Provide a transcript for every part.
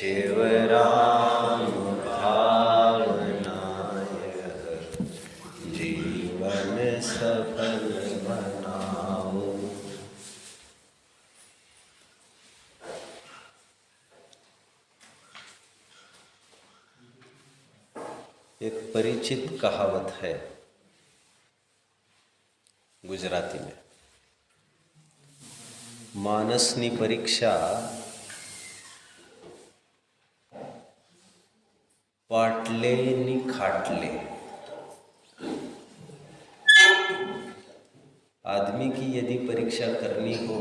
शिव राम भावनाय जीवन सफल बनाओ। एक परिचित कहावत है गुजराती में, मानसनी परीक्षा पाटले नी खाटले। आदमी की यदि परीक्षा करनी हो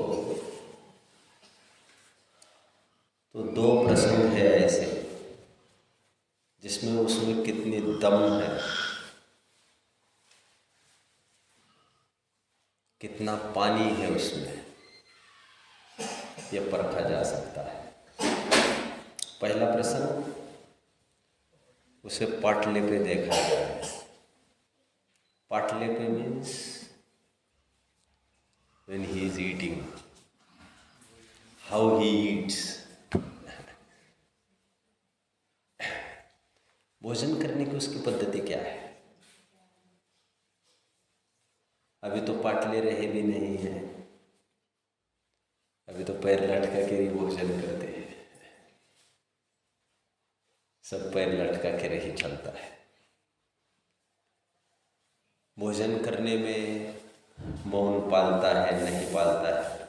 तो दो प्रसंग है ऐसे जिसमें उसमें कितनी दम है, कितना पानी है उसमें, यह परखा जा सकता है। पहला प्रसंग, उसे पाटले पे देखा जाए। पाटले पे means when he is eating, how he eats। भोजन करने की उसकी पद्धति क्या है। अभी तो पाटले रहे भी नहीं है, अभी तो पैर लटका के ही भोजन करते हैं। सब पैर लटका के ही चलता है। भोजन करने में मौन पालता है नहीं पालता है,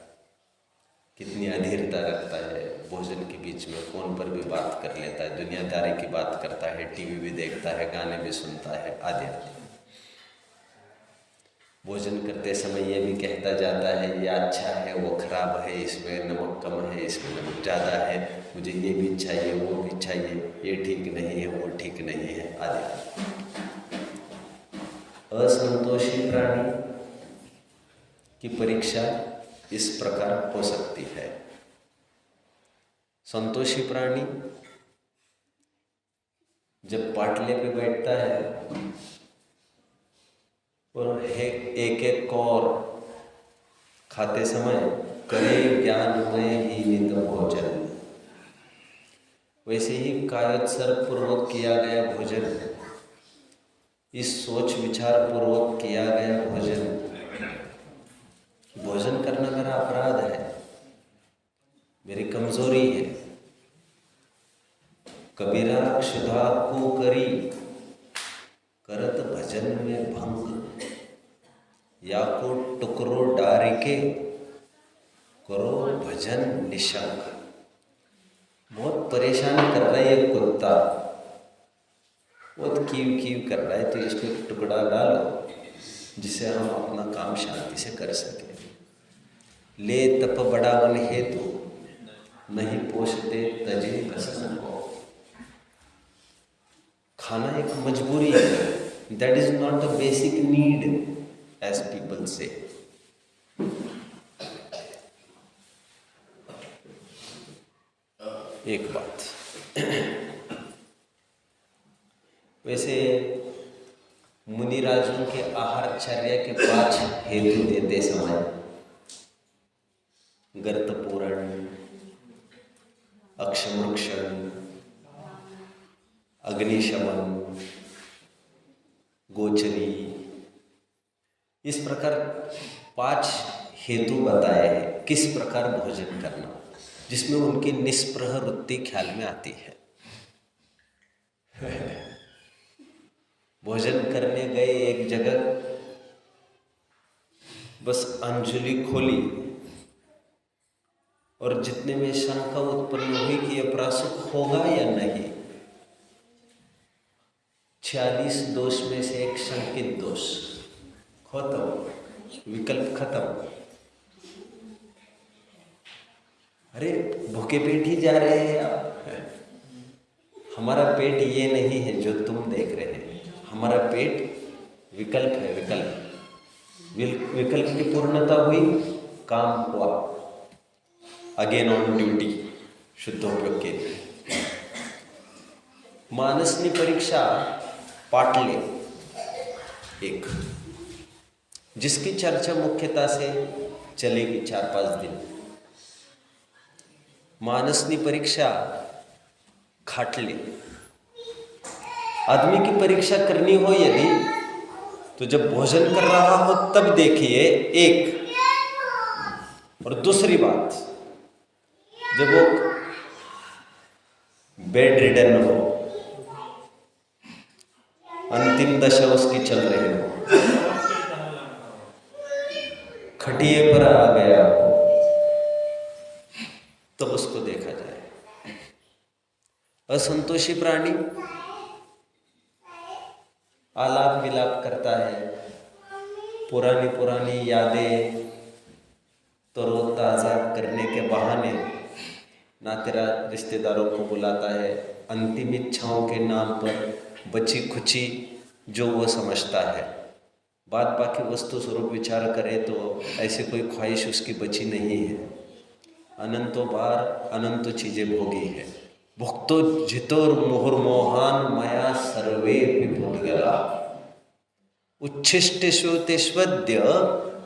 कितनी अधीरता रखता है। भोजन के बीच में फ़ोन पर भी बात कर लेता है, दुनियादारी की बात करता है, टीवी भी देखता है, गाने भी सुनता है, आदि आदि। भोजन करते समय ये भी कहता जाता है ये अच्छा है, वो खराब है, इसमें नमक कम है, इसमें नमक ज़्यादा है, मुझे ये भी चाहिए, वो भी चाहिए, ये ठीक नहीं है, वो ठीक नहीं है, आदि आदि। असंतोषी प्राणी की परीक्षा इस प्रकार हो सकती है। संतोषी प्राणी जब पाटले पे बैठता है और एक एक कौर खाते समय करे ज्ञानमय ही नित भोजन, वैसे ही कायोत्सर्ग पूर्वक किया गया भोजन, इस सोच विचार पूर्वक किया गया भोजन, भोजन करना मेरा अपराध है, मेरी कमजोरी है। कबीरा क्षुधा को करी करत भजन में भंग, या को टुकरो डार के करो भजन निशंक। बहुत परेशान कर रहा है ये कुत्ता, बहुत कीव कीव कर रहा है, तो इसको टुकड़ा डालो जिससे हम अपना काम शांति से कर सकें। ले तप बढ़ावन हेतु नहीं पोषते तजे कसम को। खाना एक मजबूरी है, that is not a basic need as people say. एक बात, वैसे मुनिराजों के आहारचर्या के 5 हेतु देते समय गर्त पूरण, अक्षमृक्षण, अग्निशमन, गोचरी, इस प्रकार 5 हेतु बताए हैं किस प्रकार भोजन करना, जिसमें उनकी निष्प्रह वृत्ति ख्याल में आती है। भोजन करने गए एक जगह, बस अंजुलि खोली और जितने में शंका उत्पन्न हुई कि यह प्रासुक होगा या नहीं, 46 दोष में से एक शंकित दोष, खत्म, विकल्प खत्म। अरे भूखे पेट ही जा रहे हैं आप। हमारा पेट ये नहीं है जो तुम देख रहे हैं, हमारा पेट विकल्प है, विकल्प की पूर्णता हुई, काम हुआ, अगेन ऑन ड्यूटी, शुद्धोपयोग के लिए। मानसनी परीक्षा पाटले एक, जिसकी चर्चा मुख्यता से चलेगी 4-5 दिन। मानसनी परीक्षा खाटली। आदमी की परीक्षा करनी हो यदि, तो जब भोजन कर रहा हो तब देखिए एक, और दूसरी बात जब वो बेड रिडन हो, अंतिम दशा उसकी चल रही हो, खटिए पर आ गया हो, तब उसको देखा जाए। असंतोषी प्राणी आलाप विलाप करता है, पुरानी पुरानी यादें तरोताज़ा करने के बहाने नातेरा रिश्तेदारों को बुलाता है, अंतिम इच्छाओं के नाम पर बची खुची जो वो समझता है। बात बाकी वस्तु स्वरूप विचार करें तो ऐसी कोई ख्वाहिश उसकी बची नहीं है। अनंतो बार अनंत चीज़ें भोगी है। भुक्तो जितोर मुहुर्मोहान मया सर्वे विभुर्गला उच्छिष्टेषु तेष्वद्य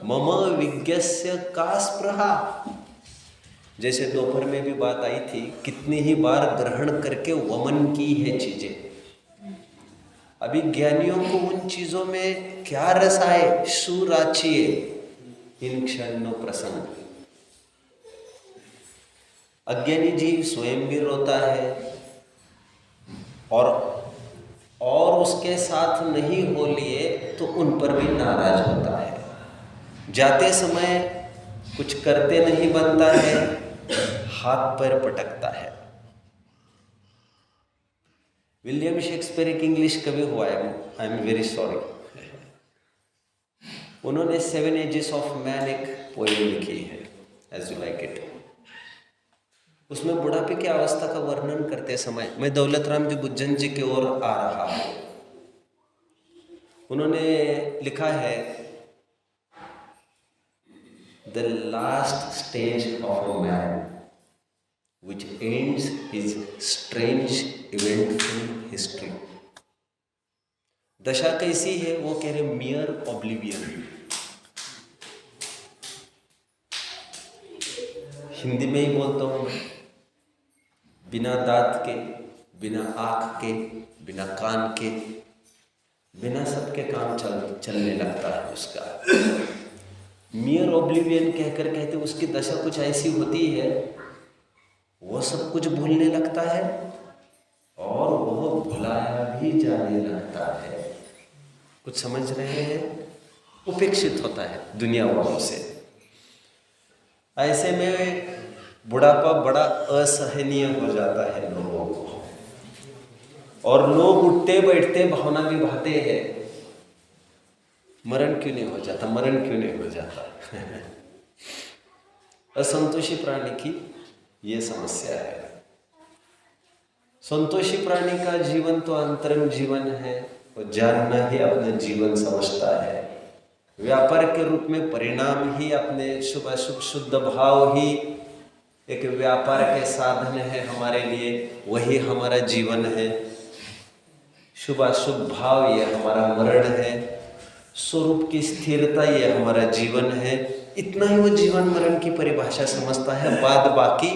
मम विज्ञस्य का स्पृहा। जैसे दोपहर में भी बात आई थी, कितनी ही बार ग्रहण करके वमन की है चीजें। अभी ज्ञानियों को उन चीजों में क्या रस आए, सुराचिए इन क्षणों प्रसंग। अज्ञानी जीव स्वयं भी रोता है और उसके साथ नहीं हो लिए तो उन पर भी नाराज होता है। जाते समय कुछ करते नहीं बनता है, हाथ पैर पटकता है। विलियम शेक्सपियर एक इंग्लिश कवि हुआ है, आई एम वेरी सॉरी, उन्होंने 7 एजेस ऑफ मैन एक पोएम लिखी है, एज यू लाइक इट। उसमें बुढ़ापे की अवस्था का वर्णन करते समय मैं दौलत राम जी गुज्जन जी की ओर आ रहा हूँ। उन्होंने लिखा है, the last stage of a man which ends his strange eventful history। दशा कैसी है वो कह रहे, मियर ऑब्लिवियन। हिंदी में ही बोलता हूँ मैं, बिना दांत के, बिना आँख के, बिना कान के, बिना सबके काम चलने लगता है उसका। मियर ऑब्लिवियन कहकर कहते उसकी दशा कुछ ऐसी होती है, वो सब कुछ भूलने लगता है और वो भुलाया भी जाने लगता है। कुछ समझ रहे हैं? उपेक्षित होता है दुनिया वालों से। ऐसे में बुढ़ापा बड़ा असहनीय हो जाता है लोगों को, और लोग उठते बैठते भावना भी भाते हैं, मरण क्यों नहीं हो जाता, मरण क्यों नहीं हो जाता। असंतोषी प्राणी की ये समस्या है। संतोषी प्राणी का जीवन तो अंतरंग जीवन है, वो जानना ही अपना जीवन समझता है। व्यापार के रूप में परिणाम ही अपने शुभ अशुभ शुद्ध भाव ही एक व्यापार के साधन है हमारे लिए, वही हमारा जीवन है। शुभ अशुभ भाव ये हमारा मरण है, स्वरूप की स्थिरता ये हमारा जीवन है। इतना ही वो जीवन मरण की परिभाषा समझता है। बाद बाकी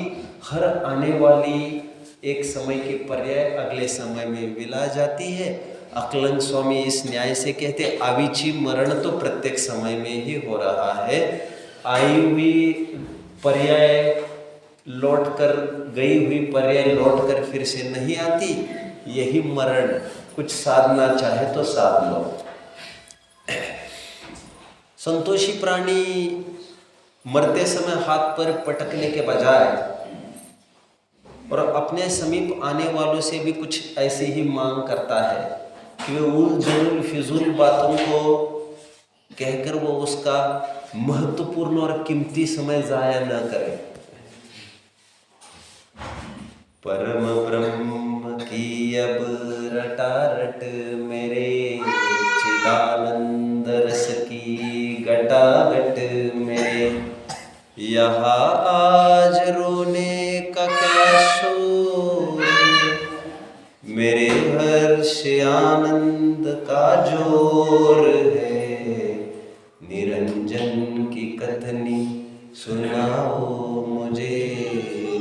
हर आने वाली एक समय की पर्याय अगले समय में विला जाती है। अकलन स्वामी इस न्याय से कहते, आविची मरण तो प्रत्येक समय में ही हो रहा है। आई हुई पर्याय लौट कर, गई हुई पर्याय लौट कर फिर से नहीं आती, यही मरण। कुछ साधना चाहे तो साध लो। संतोषी प्राणी मरते समय हाथ पर पटकने के बजाय और अपने समीप आने वालों से भी कुछ ऐसी ही मांग करता है कि वे उल फिजूल बातों को कहकर वो उसका महत्वपूर्ण और कीमती समय जाया न करे। परम ब्रह्म की अब रटारट मेरे चिदानंद रस की गटागट में, यहाँ आज रोने का क्या शोर, मेरे हर्ष आनंद का जोर है। निरंजन की कथनी सुनाओ मुझे,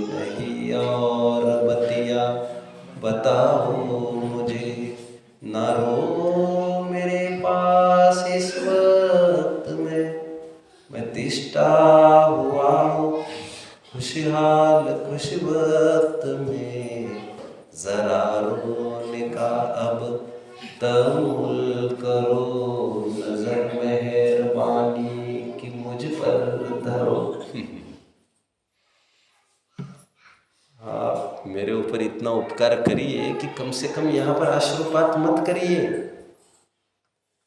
नहीं और बतिया बताओ मुझे, ना रो मेरे पास इस वक्त में, मैं तिष्ठा हुआ हूँ खुशहाल खुश वक्त में। जरा रोने का अब तमुल करो, नजर मेहरबानी की मुझ पर धरो। आप मेरे ऊपर इतना उपकार करिए कि कम से कम यहाँ पर अश्रुपात मत करिए।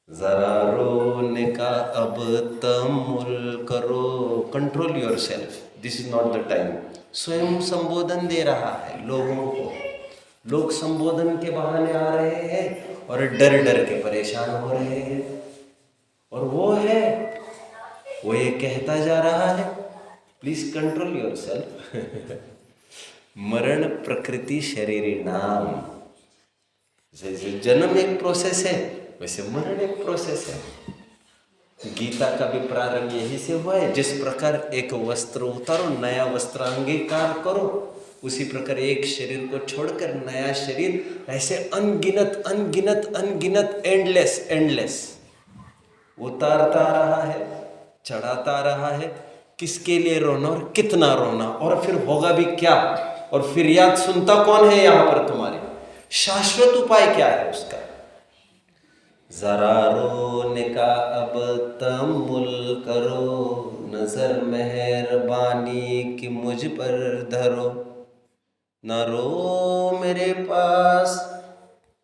जरा रोने का अब तमुल करो, control your self, this is not the time. स्वयं संबोधन दे रहा है लोगों को, लोग संबोधन के बहाने आ रहे हैं और डर डर के परेशान हो रहे हैं। और वो ये कहता जा रहा है, प्लीज कंट्रोल योर सेल्फ। मरण प्रकृति शरीरी नाम। जैसे जन्म एक प्रोसेस है, वैसे मरण एक प्रोसेस है। गीता का भी प्रारंभ यही से हुआ है। जिस प्रकार एक वस्त्र उतारो, नया वस्त्र अंगीकार करो, उसी प्रकार एक शरीर को छोड़कर नया शरीर, ऐसे अनगिनत अनगिनत अनगिनत, एंडलेस उतारता रहा है, चढ़ाता रहा है। किसके लिए रोना और कितना रोना, और फिर होगा भी क्या, और फिर याद सुनता कौन है यहाँ पर तुम्हारे, शाश्वत उपाय क्या है उसका। जरा रोने का अब तमुल करो, नजर मेहरबानी की मुझ पर धरो। न रो मेरे पास,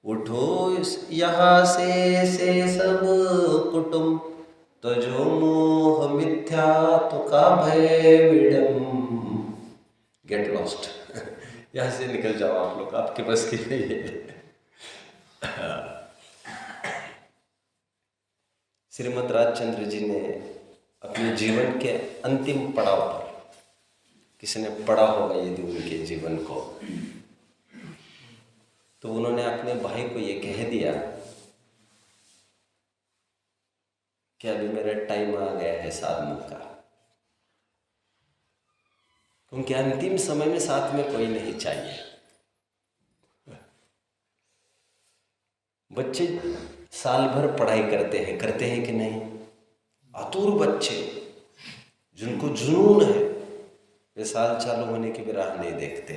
उठो यहाँ से सब कुटुंब, तो जो मोह मिथ्या तो का भय विडम। Get lost. यहाँ से निकल जाओ आप लोग, आपके बस की नहीं है। श्रीमद् राजचंद्र जी ने अपने जीवन के अंतिम पड़ाव पर, किसी ने पढ़ा होगा यदि उनके जीवन को, तो उन्होंने अपने भाई को ये कह दिया कि अभी मेरा टाइम आ गया है साधना का, क्योंकि अंतिम समय में साथ में कोई नहीं चाहिए। बच्चे साल भर पढ़ाई करते हैं कि नहीं? आतुर बच्चे जिनको जुनून है, वे साल चालू होने की भी राह नहीं देखते।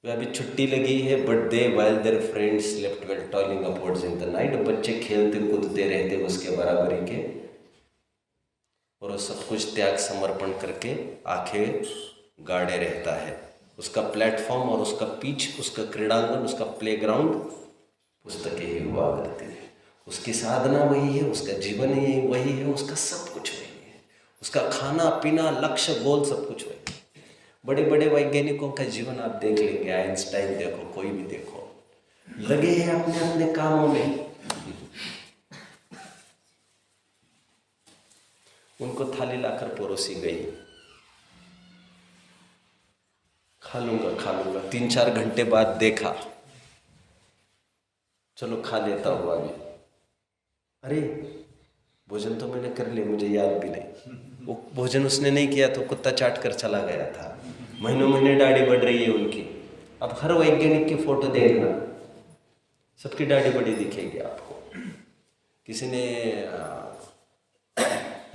वे अभी छुट्टी लगी है, but they while their friends slept well toiling upwards in the night, बच्चे खेलते कूदते रहते उसके बराबरी के, और वो सब कुछ त्याग समर्पण करके आंखें गाड़े रहता है। उसका प्लेटफॉर्म और उसका पिच, उसका क्रीड़ांगन, उसका प्लेग्राउंड पुस्तकें ही हुआ करती है। उसकी साधना वही है, उसका जीवन ही वही है, उसका सब कुछ वही है, उसका खाना पीना लक्ष्य गोल सब कुछ वही है। बड़े बड़े वैज्ञानिकों का जीवन आप देख लेंगे, आइंस्टाइन देखो, कोई भी देखो, लगे हैं अपने अपने कामों में। उनको थाली लाकर परोसी गई, खा लूंगा। 3-4 घंटे बाद देखा, चलो खा लेता हूँ अभी। अरे भोजन तो मैंने कर लिया, मुझे याद भी नहीं। वो भोजन उसने नहीं किया तो कुत्ता चाट कर चला गया था। महीनों महीने दाढ़ी बढ़ रही है उनकी। अब हर वैज्ञानिक की फोटो देखना, सबकी दाढ़ी बड़ी दिखेगी आपको। किसी ने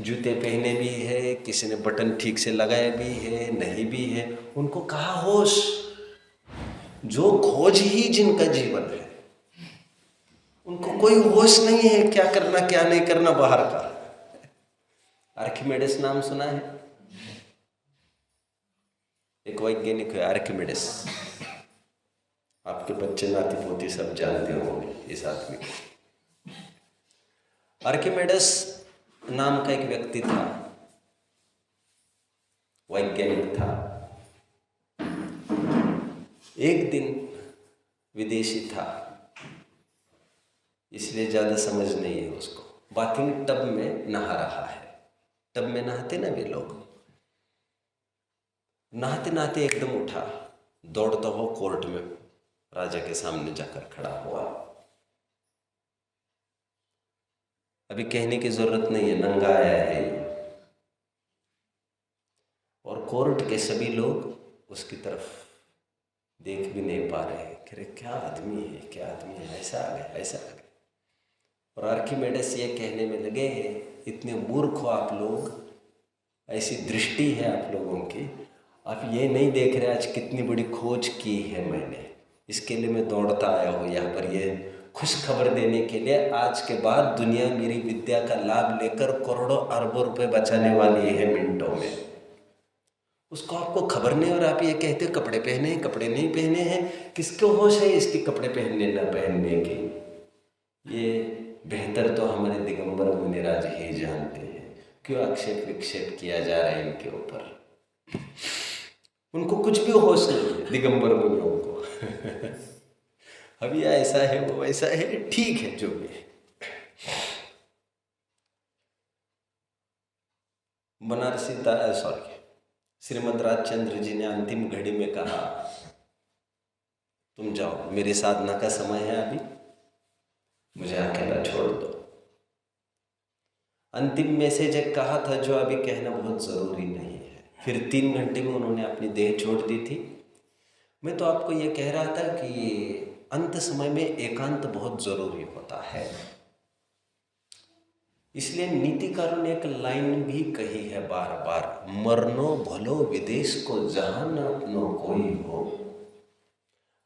जूते पहने भी है, किसी ने बटन ठीक से लगाए भी है, नहीं भी है। उनको कहा होश, जो खोज ही जिनका जीवन है, उनको कोई होश नहीं है क्या करना क्या नहीं करना बाहर का। आर्किमिडीज नाम सुना है? एक वैज्ञानिक है आर्किमिडीज, आपके बच्चे नाती पोती सब जानते होंगे इस आदमी को। आर्किमिडीज नाम का एक व्यक्ति था, वैज्ञानिक था। एक दिन विदेशी था, इसलिए ज़्यादा समझ नहीं है उसको। बाथिंग टब में नहा रहा है, टब में नहाते ना वे लोग। नहाते नहाते एकदम उठा, दौड़ता हुआ कोर्ट में राजा के सामने जाकर खड़ा हुआ। अभी कहने की जरूरत नहीं है, नंगा आया है ये। और कोर्ट के सभी लोग उसकी तरफ देख भी नहीं पा रहे, कह रहे क्या आदमी है, क्या आदमी है, ऐसा आ गया, ऐसा आ गया। और आर्किमेडिस ये कहने में लगे हैं, इतने मूर्ख हो आप लोग, ऐसी दृष्टि है आप लोगों की, आप ये नहीं देख रहे आज कितनी बड़ी खोज की है मैंने, इसके लिए मैं दौड़ता आया हूँ यहाँ पर ये खुश खबर देने के लिए। आज के बाद दुनिया मेरी विद्या का लाभ लेकर करोड़ों अरबों रुपए बचाने वाली है मिनटों में। उसको आपको खबर नहीं और आप ये कहते हो कपड़े पहने हैं, कपड़े नहीं पहने हैं। किसको होश है इसकी कपड़े पहनने न पहनने की? ये बेहतर तो हमारे दिगंबर मुनिराज ही जानते हैं क्यों आक्षेप विक्षेप किया जा रहा है इनके ऊपर। उनको कुछ भी होश नहीं है दिगंबर मुनियों को। अभी ऐसा है वो ऐसा है, ठीक है जो भी है। बनारसी श्रीमद राजचंद्र जी ने अंतिम घड़ी में कहा तुम जाओ, मेरी साधना का समय है, अभी मुझे अकेला छोड़ दो। अंतिम मैसेज एक कहा था जो अभी कहना बहुत ज़रूरी नहीं है। फिर 3 घंटे में उन्होंने अपनी देह छोड़ दी थी। मैं तो आपको ये कह रहा था कि अंत समय में एकांत बहुत ज़रूरी होता है। इसलिए नीतिकारों ने एक लाइन भी कही है बार बार, मरनो भलो विदेश को जहाँ न अपनो कोई हो,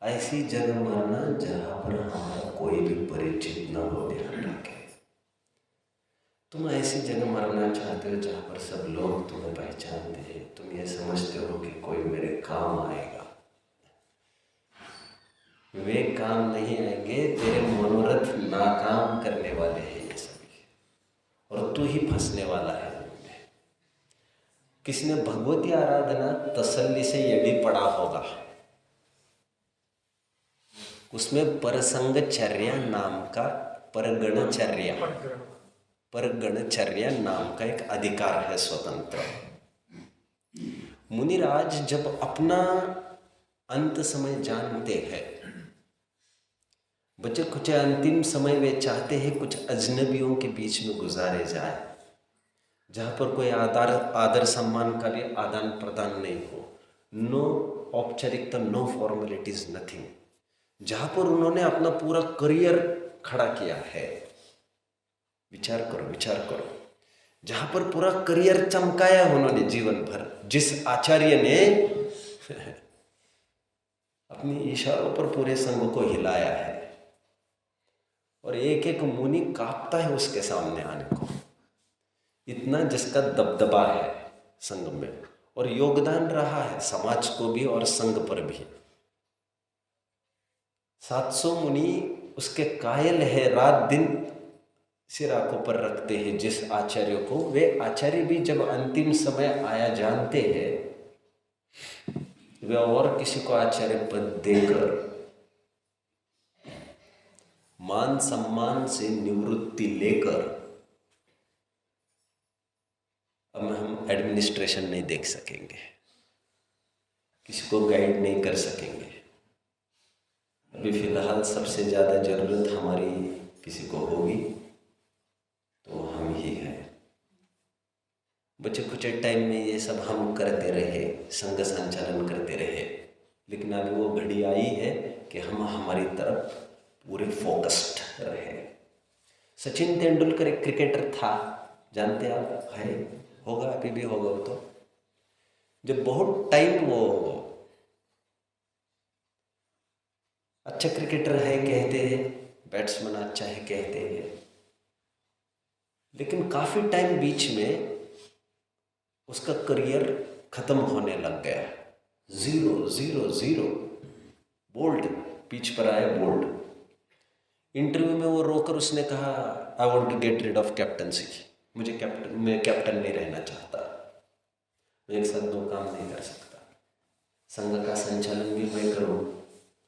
ऐसी जगह मरना जहाँ पर हमारा कोई भी परिचित न हो। ध्यान रखें, तुम ऐसी जगह मरना चाहते हो जहाँ पर सब लोग तुम्हें पहचानते हैं, तुम ये समझते हो कि कोई मेरे काम आएगा। वे काम नहीं आएंगे, तेरे मनोरथ नाकाम करने वाले हैं ये सभी, और तू ही फंसने वाला है उनमें। किसी ने भगवती आराधना तसल्ली से यदि पढ़ा होगा, उसमें परसंगचर्या नाम का परगणचर्या नाम का एक अधिकार है स्वतंत्र। मुनिराज जब अपना अंत समय जानते हैं, बचे कुछ अंतिम समय वे चाहते हैं कुछ अजनबियों के बीच में गुजारे जाए, जहाँ पर कोई आदर सम्मान का भी आदान प्रदान नहीं हो, नो औपचारिकता, नो फॉर्मेलिटीज, नथिंग। जहाँ पर उन्होंने अपना पूरा करियर खड़ा किया है, विचार करो, जहाँ पर पूरा करियर चमकाया उन्होंने जीवन भर। जिस आचार्य ने अपने इशारों पर पूरे संघ को हिलाया है, और एक एक मुनि कांपता है उसके सामने आने को, इतना जिसका दबदबा है संघ में, और योगदान रहा है समाज को भी और संघ पर भी। 700 मुनि उसके कायल है, रात दिन सिर आंखों पर रखते हैं जिस आचार्य को। वे आचार्य भी जब अंतिम समय आया जानते हैं, वे और किसी को आचार्य पद देकर मान सम्मान से निवृत्ति लेकर, अब हम एडमिनिस्ट्रेशन नहीं देख सकेंगे, किसी को गाइड नहीं कर सकेंगे। अभी फिलहाल सबसे ज़्यादा ज़रूरत हमारी किसी को होगी तो हम ही हैं। बच्चे कुछ टाइम में ये सब हम करते रहे, संघ संचालन करते रहे, लेकिन अभी वो घड़ी आई है कि हम हमारी तरफ पूरे फोकस्ड रहे। सचिन तेंदुलकर एक क्रिकेटर था, जानते आप, है, होगा, अभी भी होगा वो तो। जब बहुत टाइम वो अच्छा क्रिकेटर है कहते हैं, बैट्समैन अच्छा है कहते हैं, लेकिन काफ़ी टाइम बीच में उसका करियर ख़त्म होने लग गया। 0-0-0 बोल्ड, पिच पर आया बोल्ड। इंटरव्यू में वो रोकर उसने कहा, I want to get rid of captaincy, मैं कैप्टन नहीं रहना चाहता, मैं एक साथ 2 काम नहीं कर सकता। संघ का संचालन भी मैं करूँ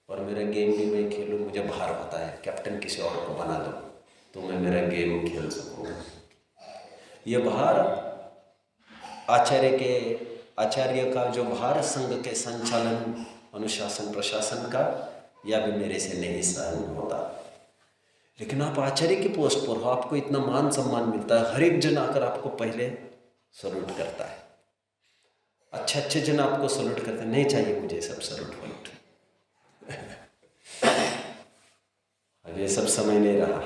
और मेरा गेम भी मैं खेलूँ, मुझे भार होता है। कैप्टन किसी और को बना दो तो मैं मेरा गेम खेल सकूँ। ये भार आचार्य का जो भार संघ के संचालन, अनुशासन, प्रशासन का, या भी मेरे से नहीं सहन होता। लेकिन आप आचार्य की पोस्ट पर हो, आपको इतना मान सम्मान मिलता है, हर एक जन आकर आपको पहले सल्यूट करता है, अच्छे जन आपको सल्यूट करते हैं। नहीं चाहिए मुझे सब सल्यूट वल्यूट, ये सब समय नहीं रहा।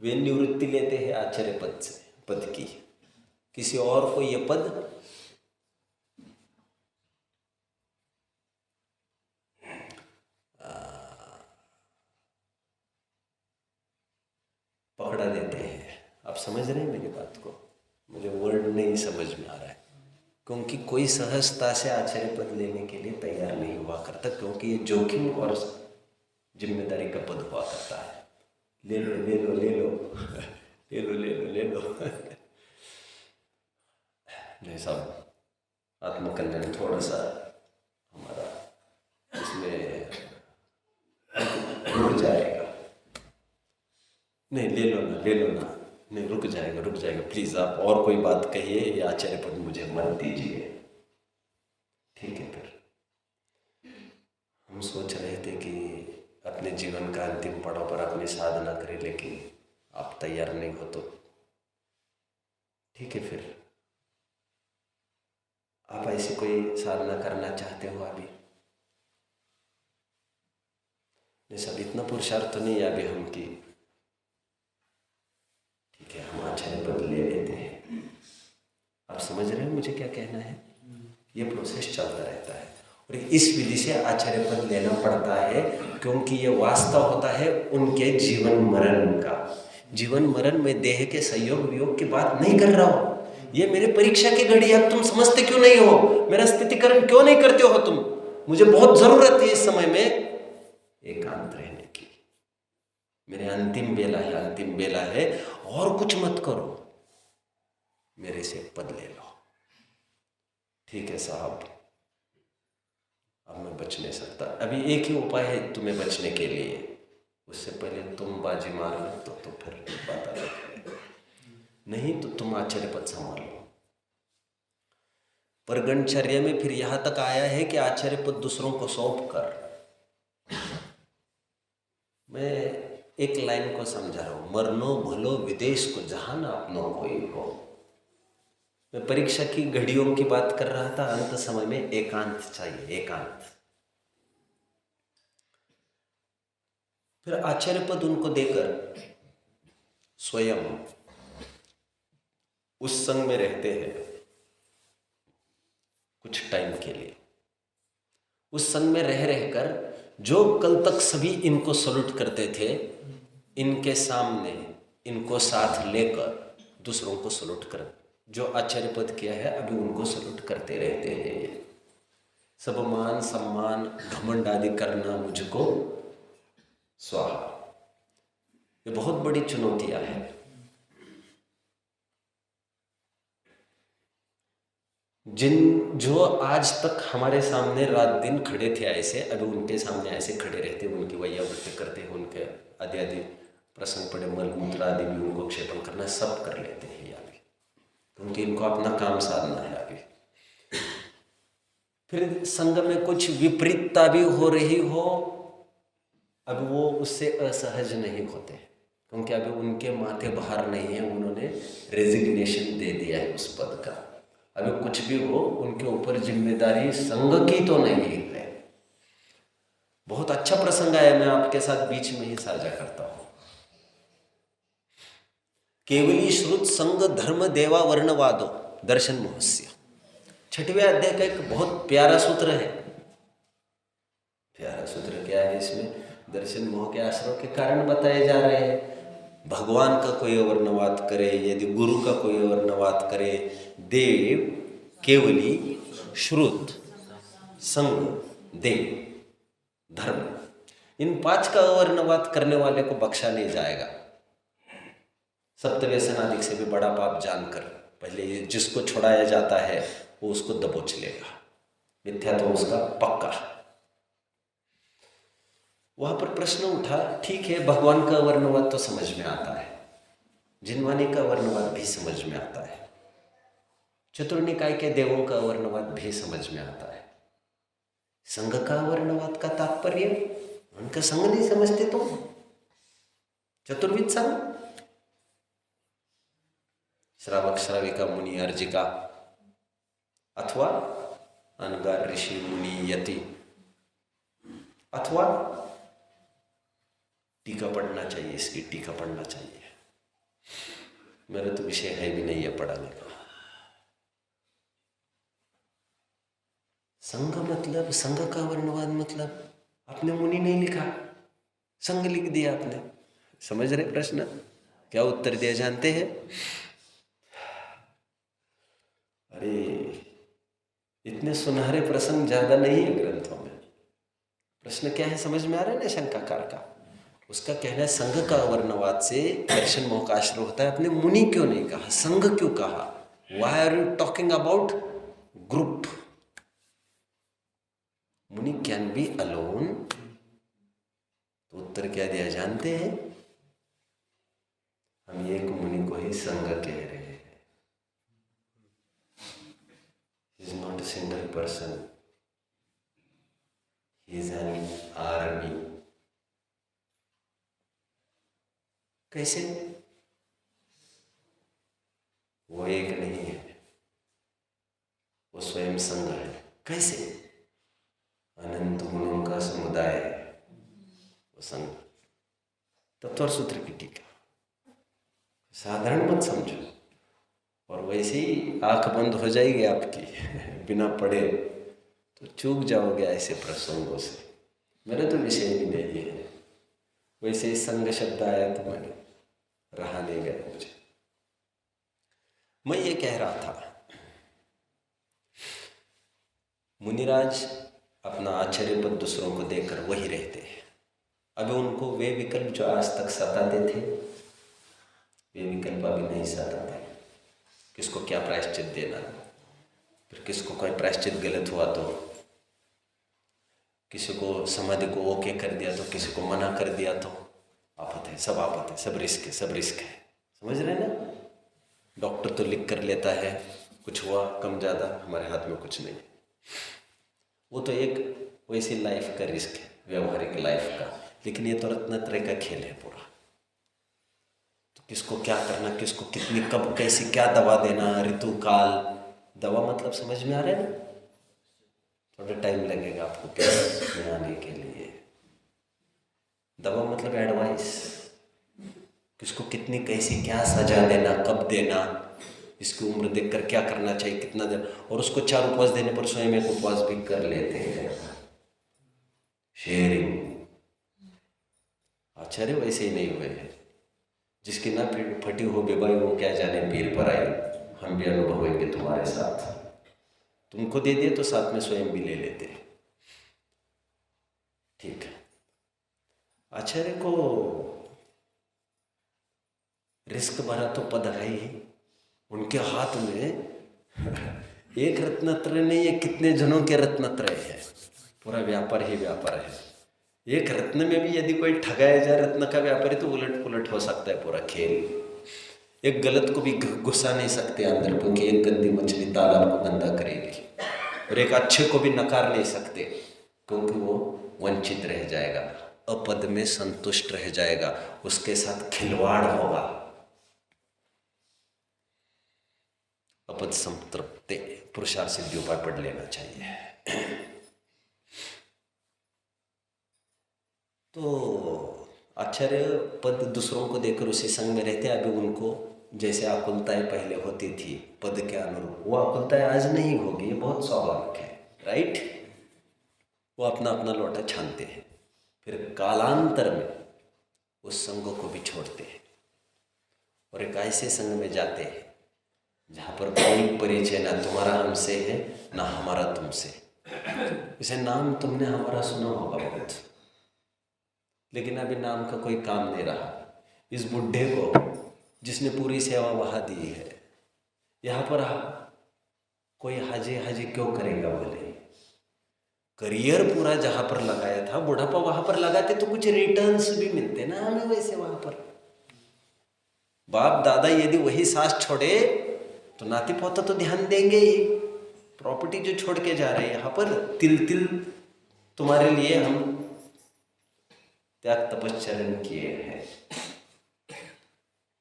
वे निवृत्ति लेते हैं आचार्य पद से, पद की। किसी और को ये पद पकड़ा देते हैं। आप समझ रहे हैं मेरी बात को? मुझे वर्ड नहीं समझ में आ रहा है, क्योंकि कोई सहजता से आचार्य पद लेने के लिए तैयार नहीं हुआ करता, क्योंकि ये जोखिम और जिम्मेदारी का पद हुआ करता है। ले लो ले लो ले लो ले लो ले लो ले लो। नहीं साहब, आत्मकल्याण थोड़ा सा हमारा इसमें रुक जाएगा। नहीं, ले लो ना ले लो ना, नहीं रुक जाएगा प्लीज़। आप और कोई बात कहिए, ये आचार्य पद मुझे मत दीजिए, ठीक है? फिर हम सोच रहे थे कि अपने जीवन का अंतिम पड़ाव पर अपनी साधना करें, लेकिन आप तैयार नहीं हो तो ठीक है। फिर आप ऐसी कोई साधना करना चाहते हो अभी? नहीं सब इतना पुरुषार्थ तो नहीं अभी हम की, ठीक है हम आचार्य पद ले लेते हैं। आप समझ रहे हैं मुझे क्या कहना है? ये प्रोसेस चलता रहता है और इस विधि से आचार्य पद लेना पड़ता है, क्योंकि ये वास्तव होता है उनके जीवन मरण का। जीवन मरण में देह के संयोग वियोग की बात नहीं कर रहा हूँ, ये मेरे परीक्षा की घड़ी। अब तुम समझते क्यों नहीं हो? मेरा स्थितिकरण क्यों नहीं करते हो तुम? मुझे बहुत जरूरत है इस समय में एकांत रहने की। मेरे अंतिम बेला है और कुछ मत करो, मेरे से पद ले लो। ठीक है साहब, अब मैं बच नहीं सकता। अभी एक ही उपाय है तुम्हें बचने के लिए, उससे पहले तुम बाजी मार लो तो फिर बात अलग है, नहीं तो तुम आचार्य पद संभाल लो। पर गणचर्या में फिर यहाँ तक आया है कि आचार्य पद दूसरों को सौंप कर। मैं एक लाइन को समझा रहा हूँ, मरनो भलो विदेश को जहाँ न अपनों कोई हो। मैं परीक्षा की घड़ियों की बात कर रहा था, अंत समय में एकांत चाहिए, एकांत। फिर आचार्य पद उनको देकर स्वयं उस संग में रहते हैं कुछ टाइम के लिए। उस संग में रहकर जो कल तक सभी इनको सल्यूट करते थे, इनके सामने इनको साथ लेकर दूसरों को सल्यूट कर, जो आचार्य पद किया है अभी उनको सल्यूट करते रहते हैं। सब मान सम्मान घमंड आदि करना मुझको स्वाहा। ये बहुत बड़ी चुनौतियां हैं। जो आज तक हमारे सामने रात दिन खड़े थे ऐसे, अभी उनके सामने ऐसे खड़े रहते, उनकी वैयावृत्ति करते हैं, उनके आदि प्रसंग पड़े मल मूत्र आदि भी उनको क्षेपण करना सब कर लेते हैं अभी, क्योंकि इनको अपना काम साधना है अभी। फिर संग में कुछ विपरीतता भी हो रही हो, अब वो उससे असहज नहीं होते, क्योंकि अभी उनके माथे भार नहीं है, उन्होंने रेजिग्नेशन दे दिया है उस पद का। अभी कुछ भी हो उनके ऊपर जिम्मेदारी संग की तो नहीं है। बहुत अच्छा प्रसंग आया, मैं आपके साथ बीच में ही साझा करता हूं। केवली श्रुत संग धर्म देवा वर्णवादो दर्शन मोहस्य, 6वें अध्याय का एक बहुत प्यारा सूत्र है। प्यारा सूत्र क्या है? इसमें दर्शन मोह के आश्रय के कारण बताए जा रहे हैं। भगवान का कोई वर्णवाद करे, यदि गुरु का कोई वर्णवाद करे, देव केवली श्रुत संग देव धर्म, इन 5 का वर्णवाद करने वाले को बख्शा नहीं जाएगा। सप्तव्यसनादिक से भी बड़ा पाप जानकर पहले जिसको छुड़ाया जाता है वो उसको दबोच लेगा, मिथ्या तो उसका पक्का। वहां पर प्रश्न उठा, ठीक है भगवान का वर्णवाद तो समझ में आता है, जिनवानी का वर्णवाद भी समझ में आता है, चतुर्निकाय के देवों का वर्णवाद भी समझ में आता है, संघ का वर्णवाद का तात्पर्य उनका संघ नहीं समझते तो चतुर्विद संघ, श्रावक श्राविका मुनि अर्जिका अथवा अनगार ऋषि मुनि यति अथवा टीका पढ़ना चाहिए, इसकी टीका पढ़ना चाहिए। मेरा तो विषय है भी नहीं है पढ़ाने का। संघ मतलब, संघ का वर्णवाद मतलब आपने मुनि नहीं लिखा, संघ लिख दिया आपने। समझ रहे प्रश्न? क्या उत्तर दिया जानते हैं? अरे इतने सुनहरे प्रसंग ज्यादा नहीं है ग्रंथों में। प्रश्न क्या है समझ में आ रहा है ना शंकाकार का? उसका कहना है संघ का वर्णवाद से दर्शन मोह का आश्रय होता है। आपने मुनि क्यों नहीं कहा, संघ क्यों कहा? Why are you talking about group? मुनि कैन बी अलोन। तो उत्तर क्या दिया जानते हैं? हम एक मुनि को ही संघ कह रहे हैं। He is not a single person. He is an army. कैसे? वो एक नहीं है, वो स्वयं संघ है। कैसे? अनंत गुणों का समुदाय है वो संघ। तत्व सूत्र की टीका साधारण मत समझो, और वैसे ही आंख बंद हो जाएगी आपकी बिना पढ़े तो चूक जाओगे ऐसे प्रसंगों से। मेरा तो विषय भी नहीं है। वैसे ही संघ शब्द आया तो मैंने रहा नहीं गया मुझे। मैं ये कह रहा था, मुनिराज अपना आश्चर्य पद दूसरों को देकर वही रहते हैं। अभी उनको वे विकल्प जो आज तक सताते थे, वे विकल्प अभी नहीं सताते। किसको क्या प्रायश्चित देना, फिर किसको कोई प्रायश्चित गलत हुआ तो, किसी को समाधि को ओके कर दिया तो, किसी को मना कर दिया तो आफत है, सब आफत है, सब रिस्क है, सब रिस्क है। समझ रहे ना? डॉक्टर तो लिख कर लेता है, कुछ हुआ कम ज़्यादा हमारे हाथ में कुछ नहीं। वो तो एक वैसी लाइफ का रिस्क है, व्यवहारिक लाइफ का। लेकिन ये तो रत्नत्रय का खेल है पूरा। तो किसको क्या करना, किसको कितनी कब कैसी क्या दवा देना, ऋतु काल। दवा मतलब समझ में आ रहा है ना? थोड़ा टाइम लगेगा आपको केस में आने के लिए। दवा मतलब एडवाइस, किसको कितनी कैसी क्या सजा देना, कब देना, इसकी उम्र देखकर क्या करना चाहिए, कितना देना। और उसको 4 उपवास देने पर स्वयं एक उपवास भी कर लेते हैं। शेयरिंग। आचार्य वैसे ही नहीं हुए हैं। जिसकी ना फटी हो बेबाई वो क्या जाने पीर पर आई, हम भी अनुभवेंगे तुम्हारे साथ। तुमको दे दिए तो साथ में स्वयं भी ले लेते। ठीक है। आचार्य को रिस्क भरा तो पद है ही। उनके हाथ में एक रत्नत्रय नहीं है, कितने जनों के रत्नत्रय है। पूरा व्यापार ही व्यापार है। एक रत्न में भी यदि कोई ठगाया जाए, रत्न का व्यापारी, तो उलट पुलट हो सकता है पूरा खेल। एक गलत को भी घुसा नहीं सकते अंदर, क्योंकि एक गंदी मछली तालाब को गंदा करेगी। और एक अच्छे को भी नकार नहीं सकते, क्योंकि वो वंचित रह जाएगा, अपद में संतुष्ट रह जाएगा, उसके साथ खिलवाड़ होगा। अपद संतृप्ति, पुरुषार्थ सिद्धि उपाय पढ़ लेना चाहिए। तो आचार्य पद दूसरों को देकर उसी संग में रहते। अभी उनको जैसे आकुलताएं पहले होती थी पद के अनुरूप, वो आकुलताएं आज नहीं होगी, ये बहुत स्वाभाविक है, राइट? वो अपना अपना लोटा छानते हैं, फिर कालांतर में उस संघ को भी छोड़ते हैं और एक ऐसे संघ में जाते हैं जहाँ पर कोई परिचय ना तुम्हारा हमसे है ना हमारा तुमसे। इसे नाम तुमने हमारा सुना होगा बहुत, लेकिन अभी नाम का कोई काम नहीं रहा। इस बुढ़े को जिसने पूरी सेवा वहाँ दी है, यहाँ पर कोई हाजी हाजी क्यों करेगा? बोले करियर पूरा जहाँ पर लगाया था, बुढ़ापा वहाँ पर लगाते तो कुछ रिटर्न्स भी मिलते ना हमें। वैसे वहाँ पर बाप दादा यदि वही सास छोड़े तो नाती पोता तो ध्यान देंगे ही। प्रॉपर्टी जो छोड़ के जा रहे हैं यहाँ पर, तिल तिल तुम्हारे लिए हम त्याग तपश्चरण किए हैं।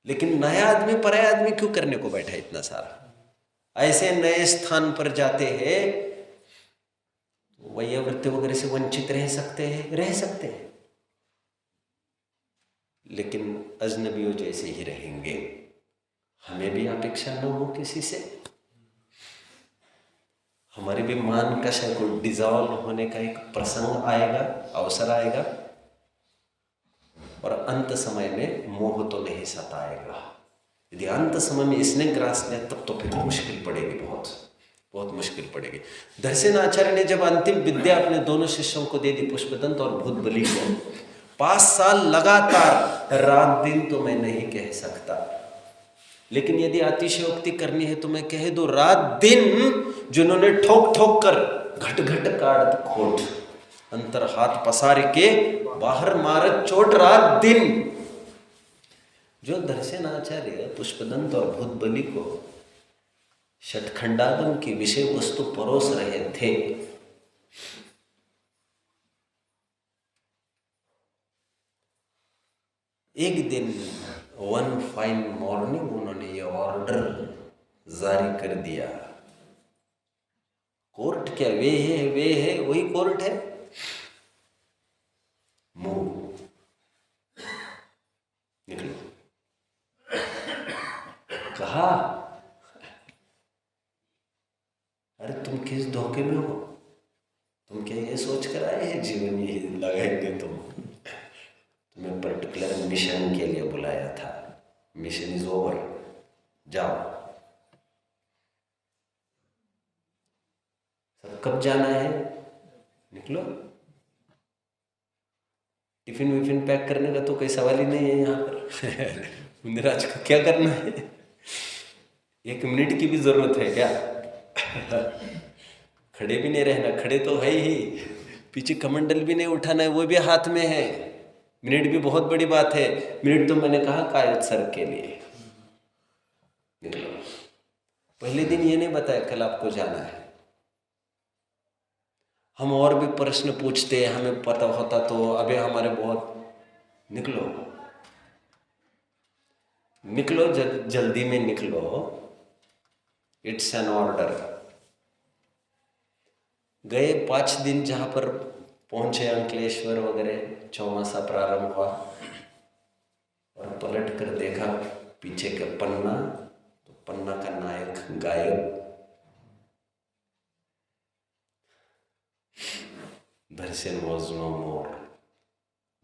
लेकिन नया आदमी पराया आदमी क्यों करने को बैठा इतना सारा? ऐसे नए स्थान पर जाते हैं, वैयावृत्ति वगैरह से वंचित रह सकते हैं, रह सकते हैं। लेकिन अजनबियों जैसे ही रहेंगे। हमें भी अपेक्षा न हो किसी से, हमारे भी मान का शायद कोई डिजॉल्व होने का एक प्रसंग आएगा, अवसर आएगा, और अंत समय में मोह तो नहीं सताएगा। यदि अंत समय में इसने ग्रास लिया तब तो फिर मुश्किल पड़ेगी, बहुत बहुत मुश्किल पड़ेगी। धरसेन आचार्य ने जब अंतिम विद्या अपने दोनों शिष्यों को दे दी, पुष्पदंत और भूतबली को, 5 साल लगातार, रात दिन तो मैं नहीं कह सकता, लेकिन यदि अतिशयोक्ति करनी है तो मैं कह दूं, रात दिन जिन्होंने ठोक ठोक कर घट घट काट खोट, अंतर हाथ पसार के बाहर मारत चोट, रात दिन जो धरसेन आचार्य पुष्पदंत और भूतबली को षटखंडागम की विषय वस्तु परोस रहे थे, एक दिन वन फाइन मॉर्निंग उन्होंने ये ऑर्डर जारी कर दिया। कोर्ट क्या वे है वही कोर्ट है, मूव निकलो। कहा, अरे तुम किस धोखे में हो, तुम क्या ये सोच कर आए हैं जीवन ये लगाएंगे, तुम्हें पर्टिकुलर मिशन के लिए बुलाया था, मिशन इज ओवर, जाओ। सब कब जाना है, निकलो। टिफिन विफिन पैक करने का तो कोई सवाल ही नहीं है यहाँ पर। मुनिराज को क्या करना है, 1 मिनट की भी जरूरत है क्या? खड़े भी नहीं रहना, खड़े तो है ही, पीछे कमंडल भी नहीं उठाना है, वो भी हाथ में है। मिनट भी बहुत बड़ी बात है, मिनट तो मैंने कहा कायद सर के लिए। निकलो। पहले दिन ये नहीं बताया कल आपको जाना है। हम और भी प्रश्न पूछते, हमें पता होता तो अभी हमारे बहुत। निकलो निकलो, जल्दी में निकलो, इट्स एन ऑर्डर। गए 5 दिन, जहाँ पर पहुंचे अंकलेश्वर वगैरह, चौमासा प्रारंभ हुआ, और पलट कर देखा पीछे का पन्ना, तो पन्ना का नायक गायब। धरसेन वॉज नो मोर।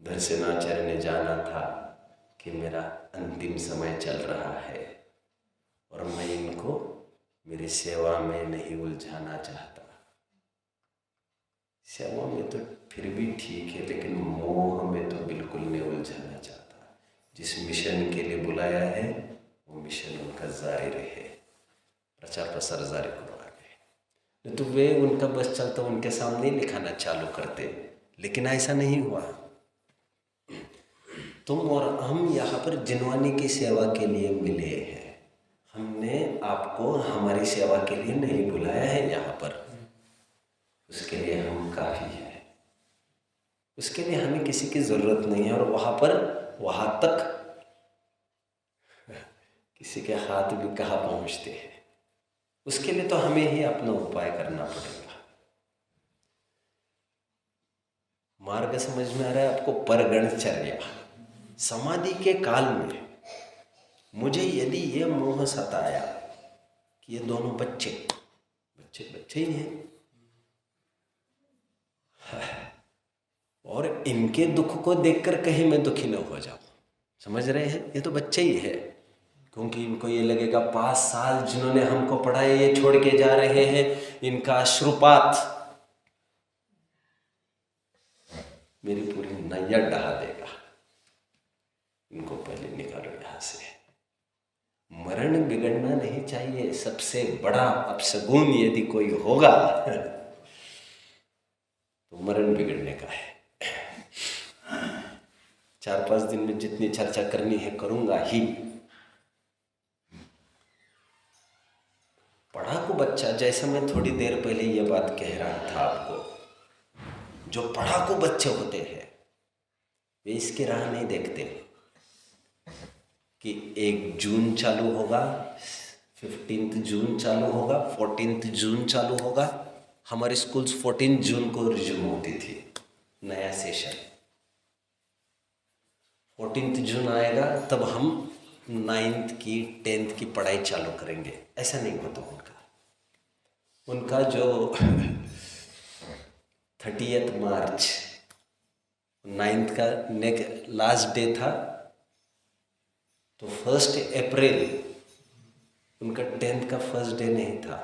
धरसेन आचार्य ने जाना था कि मेरा अंतिम समय चल रहा है और मैं इनको मेरी सेवा में नहीं उलझाना चाहता। सेवा में तो फिर भी ठीक है, लेकिन मोह में तो बिल्कुल नहीं उलझाना चाहता। जिस मिशन के लिए बुलाया है वो मिशन उनका जारी रहे, प्रचार प्रसार जारी करो आगे। नहीं तो वे उनका बस चलता, उनके सामने ही लिखाना चालू करते, लेकिन ऐसा नहीं हुआ। तुम और हम यहाँ पर जिनवानी की सेवा के लिए मिले हैं, हमने आपको हमारी सेवा के लिए नहीं बुलाया है यहाँ पर। उसके लिए हम काफ़ी हैं, उसके लिए हमें किसी की ज़रूरत नहीं है। और वहाँ तक किसी के हाथ भी कहाँ पहुँचते हैं, उसके लिए तो हमें ही अपना उपाय करना पड़ेगा। मार्ग समझ में आ रहा है आपको? परगणचर्या। समाधि के काल में मुझे यदि ये मोह सताया कि ये दोनों बच्चे ही हैं और इनके दुख को देखकर कहीं मैं दुखी न हो जाऊं, समझ रहे हैं? ये तो बच्चे ही है, क्योंकि इनको ये लगेगा 5 साल जिन्होंने हमको पढ़ाया ये छोड़ के जा रहे हैं, इनका अश्रुपात मेरी पूरी नैया डहा देगा। इनको पहले निकालो यहाँ से। मरण बिगड़ना नहीं चाहिए। सबसे बड़ा अपशगुन यदि कोई होगा तो मरण बिगड़ने का है। 4-5 दिन में जितनी चर्चा करनी है करूंगा ही। पढ़ाकू बच्चा, जैसा मैं थोड़ी देर पहले ये बात कह रहा था आपको, जो पढ़ाकू बच्चे होते हैं वे इसकी राह नहीं देखते कि 1 जून चालू होगा, 15 जून चालू होगा, 14 जून चालू होगा। हमारे स्कूल्स 14 जून को रिज्यूम होती थी, नया सेशन। 14 जून आएगा तब हम 9th की 10th की पढ़ाई चालू करेंगे, ऐसा नहीं होता उनका जो 30 मार्च 9th का लास्ट डे था, तो 1 अप्रैल उनका 10th का फर्स्ट डे नहीं था।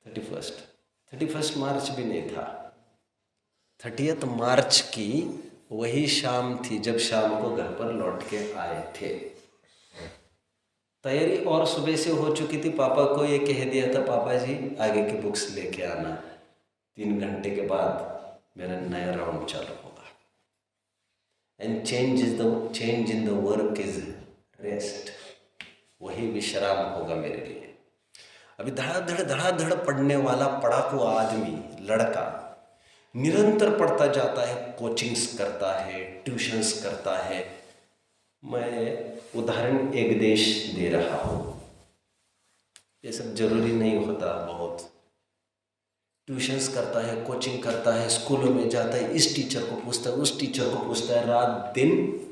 31 मार्च भी नहीं था। 30 मार्च की वही शाम थी जब शाम को घर पर लौट के आए थे। तैयारी और सुबह से हो चुकी थी। पापा को ये कह दिया था, पापा जी आगे की बुक्स लेके आना, 3 घंटे के बाद मेरा नया राउंड चालू होगा। And change in the work is rest, वही विश्राम होगा मेरे लिए। अभी धड़ाधड़ पढ़ने वाला पढ़ाकू आदमी, लड़का निरंतर पढ़ता जाता है, कोचिंग्स करता है, ट्यूशन्स करता है। मैं उदाहरण एक देश दे रहा हूँ, ये सब जरूरी नहीं होता। बहुत ट्यूशन्स करता है, कोचिंग करता है, स्कूलों में जाता है, इस टीचर को पूछता है, उस टीचर को पूछता है, रात दिन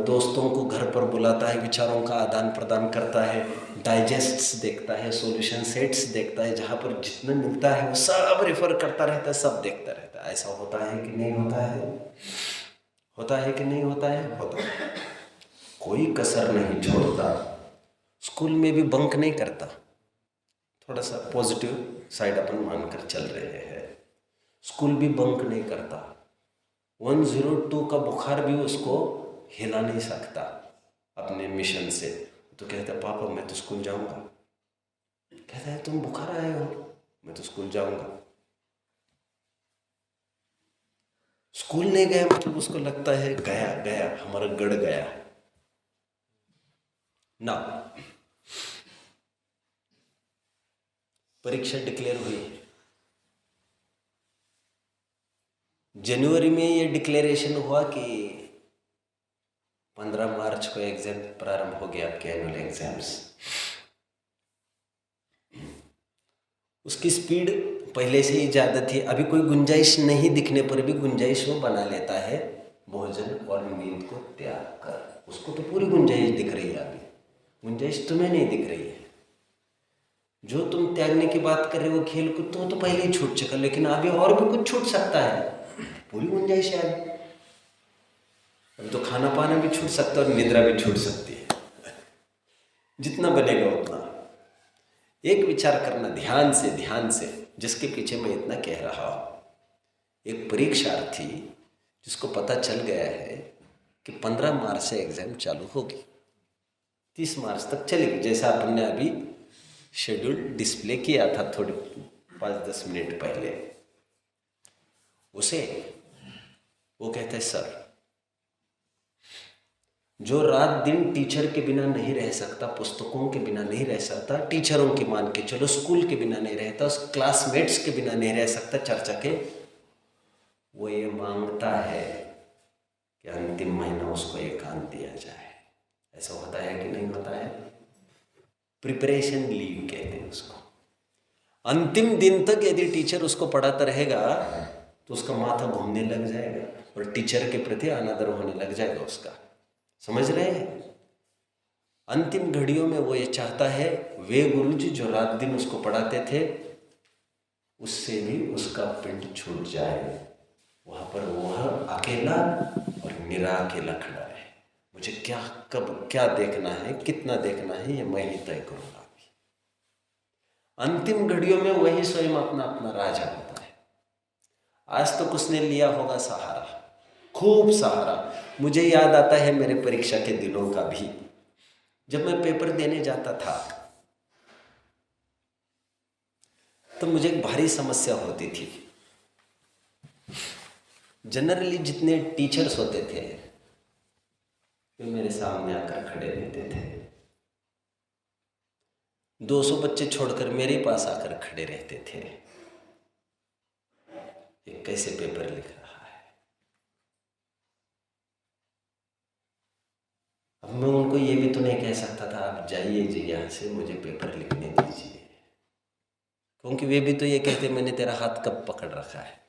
दोस्तों को घर पर बुलाता है, विचारों का आदान प्रदान करता है, डाइजेस्ट्स देखता है, सॉल्यूशन सेट्स देखता है, जहाँ पर जितना मिलता है वो सब रेफर करता रहता है, सब देखता रहता है। ऐसा होता है कि नहीं होता है? होता है कि नहीं होता है? होता है। कोई कसर नहीं छोड़ता। स्कूल में भी बंक नहीं करता। थोड़ा सा पॉजिटिव साइड अपन मानकर चल रहे हैं। स्कूल भी बंक नहीं करता। 102 का बुखार भी उसको हिला नहीं सकता अपने मिशन से। तो कहता है, पापा मैं तो स्कूल जाऊंगा। कहता है, तुम बुखार आए हो, मैं तो स्कूल जाऊंगा। स्कूल नहीं गया मतलब उसको लगता है गया हमारा गढ़ गया ना। परीक्षा डिक्लेयर हुई, जनवरी में ये डिक्लेरेशन हुआ कि 15 मार्च को एग्जाम प्रारंभ हो गया, आपके एनुअल एग्जाम्स। उसकी स्पीड पहले से ही ज़्यादा थी। अभी कोई गुंजाइश नहीं दिखने पर भी गुंजाइश वो बना लेता है भोजन और नींद को त्याग कर। उसको तो पूरी गुंजाइश दिख रही है, अभी गुंजाइश तुम्हें नहीं दिख रही है। जो तुम त्यागने की बात कर रहे हो खेल कूद, तो पहले ही छूट चुका, लेकिन अभी और भी कुछ छूट सकता है, पूरी गुंजाइश है अभी तो। खाना पाना भी छूट सकता है और निद्रा भी छूट सकती है। जितना बनेगा उतना। एक विचार करना ध्यान से, जिसके पीछे मैं इतना कह रहा हूँ। एक परीक्षार्थी जिसको पता चल गया है कि 15 मार्च से एग्जाम चालू होगी, 30 मार्च तक चलेगी, जैसा अपन ने अभी शेड्यूल डिस्प्ले किया था थोड़े 5-10 मिनट पहले। उसे वो कहता है, सर जो रात दिन टीचर के बिना नहीं रह सकता, पुस्तकों के बिना नहीं रह सकता, टीचरों की मान के चलो, स्कूल के बिना नहीं रहता, क्लासमेट्स के बिना नहीं रह सकता चर्चा के, वो ये मांगता है कि अंतिम महीना उसको एकांत दिया जाए। ऐसा होता है कि नहीं होता है? प्रिपरेशन लीव कहते हैं उसको। अंतिम दिन तक यदि टीचर उसको पढ़ाता रहेगा तो उसका माथा घूमने लग जाएगा और टीचर के प्रति अनादर होने लग जाएगा उसका। समझ रहे हैं? अंतिम घड़ियों में वो ये चाहता है, वे गुरुजी जो रात दिन उसको पढ़ाते थे उससे भी उसका पिंड छूट जाए, वहाँ पर वह अकेला और निरा अकेला खड़ा है। मुझे क्या कब क्या देखना है, कितना देखना है, ये मैं ही तय करूँगा। अंतिम घड़ियों में वही स्वयं अपना अपना राजा होता है। आज तक उसने लिया होगा सहारा, खूब सहारा। मुझे याद आता है मेरे परीक्षा के दिनों का भी, जब मैं पेपर देने जाता था तो मुझे एक भारी समस्या होती थी। जनरली जितने टीचर्स होते थे वे मेरे सामने आकर खड़े रहते थे। 200 बच्चे छोड़कर मेरे पास आकर खड़े रहते थे। ये कैसे पेपर लिख रहा है। अब मैं उनको ये भी तो नहीं कह सकता था, आप जाइए जी यहाँ से, मुझे पेपर लिखने दीजिए, क्योंकि वे भी तो ये कहते मैंने तेरा हाथ कब पकड़ रखा है।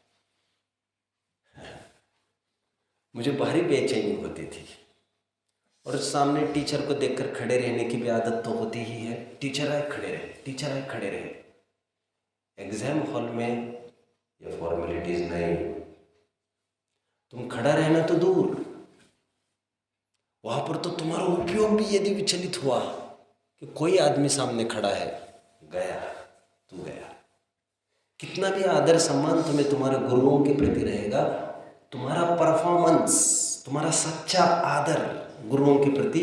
मुझे भारी बेचैनी होती थी। और सामने टीचर को देखकर खड़े रहने की भी आदत तो होती ही है। टीचर आए खड़े रहे, टीचर आए खड़े रहे। एग्जाम हॉल में ये फॉर्मेलिटीज नहीं, तुम खड़ा रहना तो दूर, वहां पर तो तुम्हारा उपयोग भी यदि विचलित हुआ कि कोई आदमी सामने खड़ा है, गया तू गया। कितना भी आदर सम्मान तुम्हें तुम्हारे गुरुओं के प्रति रहेगा, तुम्हारा परफॉर्मेंस, तुम्हारा सच्चा आदर गुरुओं के प्रति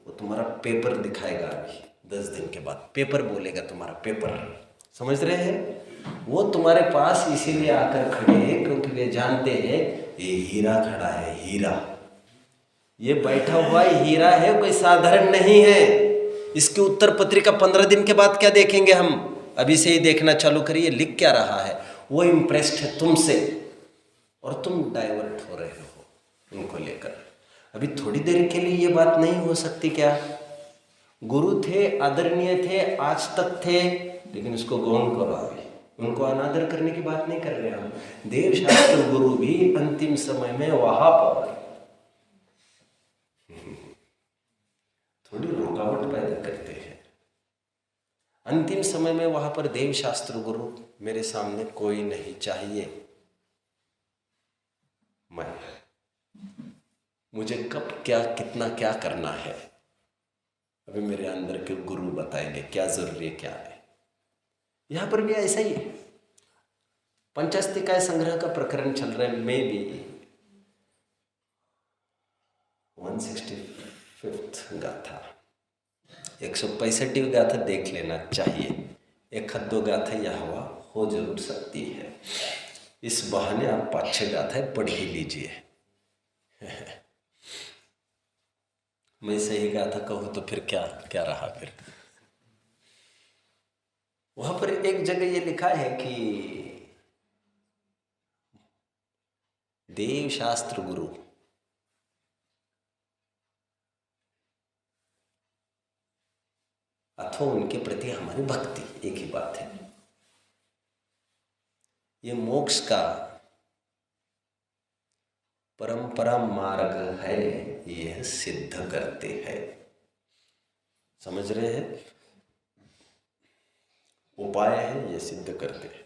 वो तुम्हारा पेपर दिखाएगा। अभी 10 दिन के बाद पेपर बोलेगा, तुम्हारा पेपर। समझ रहे हैं? वो तुम्हारे पास इसीलिए आकर खड़े हैं क्योंकि वे जानते हैं ये हीरा खड़ा है, हीरा। ये बैठा हुआ हीरा है, कोई साधारण नहीं है। इसकी उत्तर पत्रिका 15 दिन के बाद क्या देखेंगे हम, अभी से ही देखना चालू करिए लिख क्या रहा है। वो इम्प्रेस्ड है तुमसे और तुम डाइवर्ट हो रहे हो उनको लेकर। अभी थोड़ी देर के लिए ये बात नहीं हो सकती क्या? गुरु थे, आदरणीय थे, आज तक थे, लेकिन उसको गौण करो। अभी उनको अनादर करने की बात नहीं कर रहे हम। देव शास्त्र गुरु भी अंतिम समय में वहां पर थोड़ी रुकावट पैदा करते हैं। अंतिम समय में वहां पर देव शास्त्र गुरु मेरे सामने कोई नहीं चाहिए। मुझे कब क्या कितना क्या करना है, अभी मेरे अंदर के गुरु बताएंगे क्या जरूरी है क्या है। यहां पर भी ऐसा ही है। पंचास्तिकाय संग्रह का प्रकरण चल रहा है। मे भी 165 गाथा, 165 गाथा देख लेना चाहिए। एक हद 2 गाथा यह हुआ हो जरूर सकती है। इस बहाने आप 5-6 गाथाएं पढ़ ही लीजिए। मैं सही गाथा कहूँ तो फिर क्या क्या रहा फिर। वहां पर एक जगह ये लिखा है कि देव शास्त्र गुरु अथवा उनके प्रति हमारी भक्ति एक ही बात है। ये मोक्ष का परंपरा मार्ग है, यह सिद्ध करते हैं। समझ रहे हैं? उपाय है, यह सिद्ध करते हैं।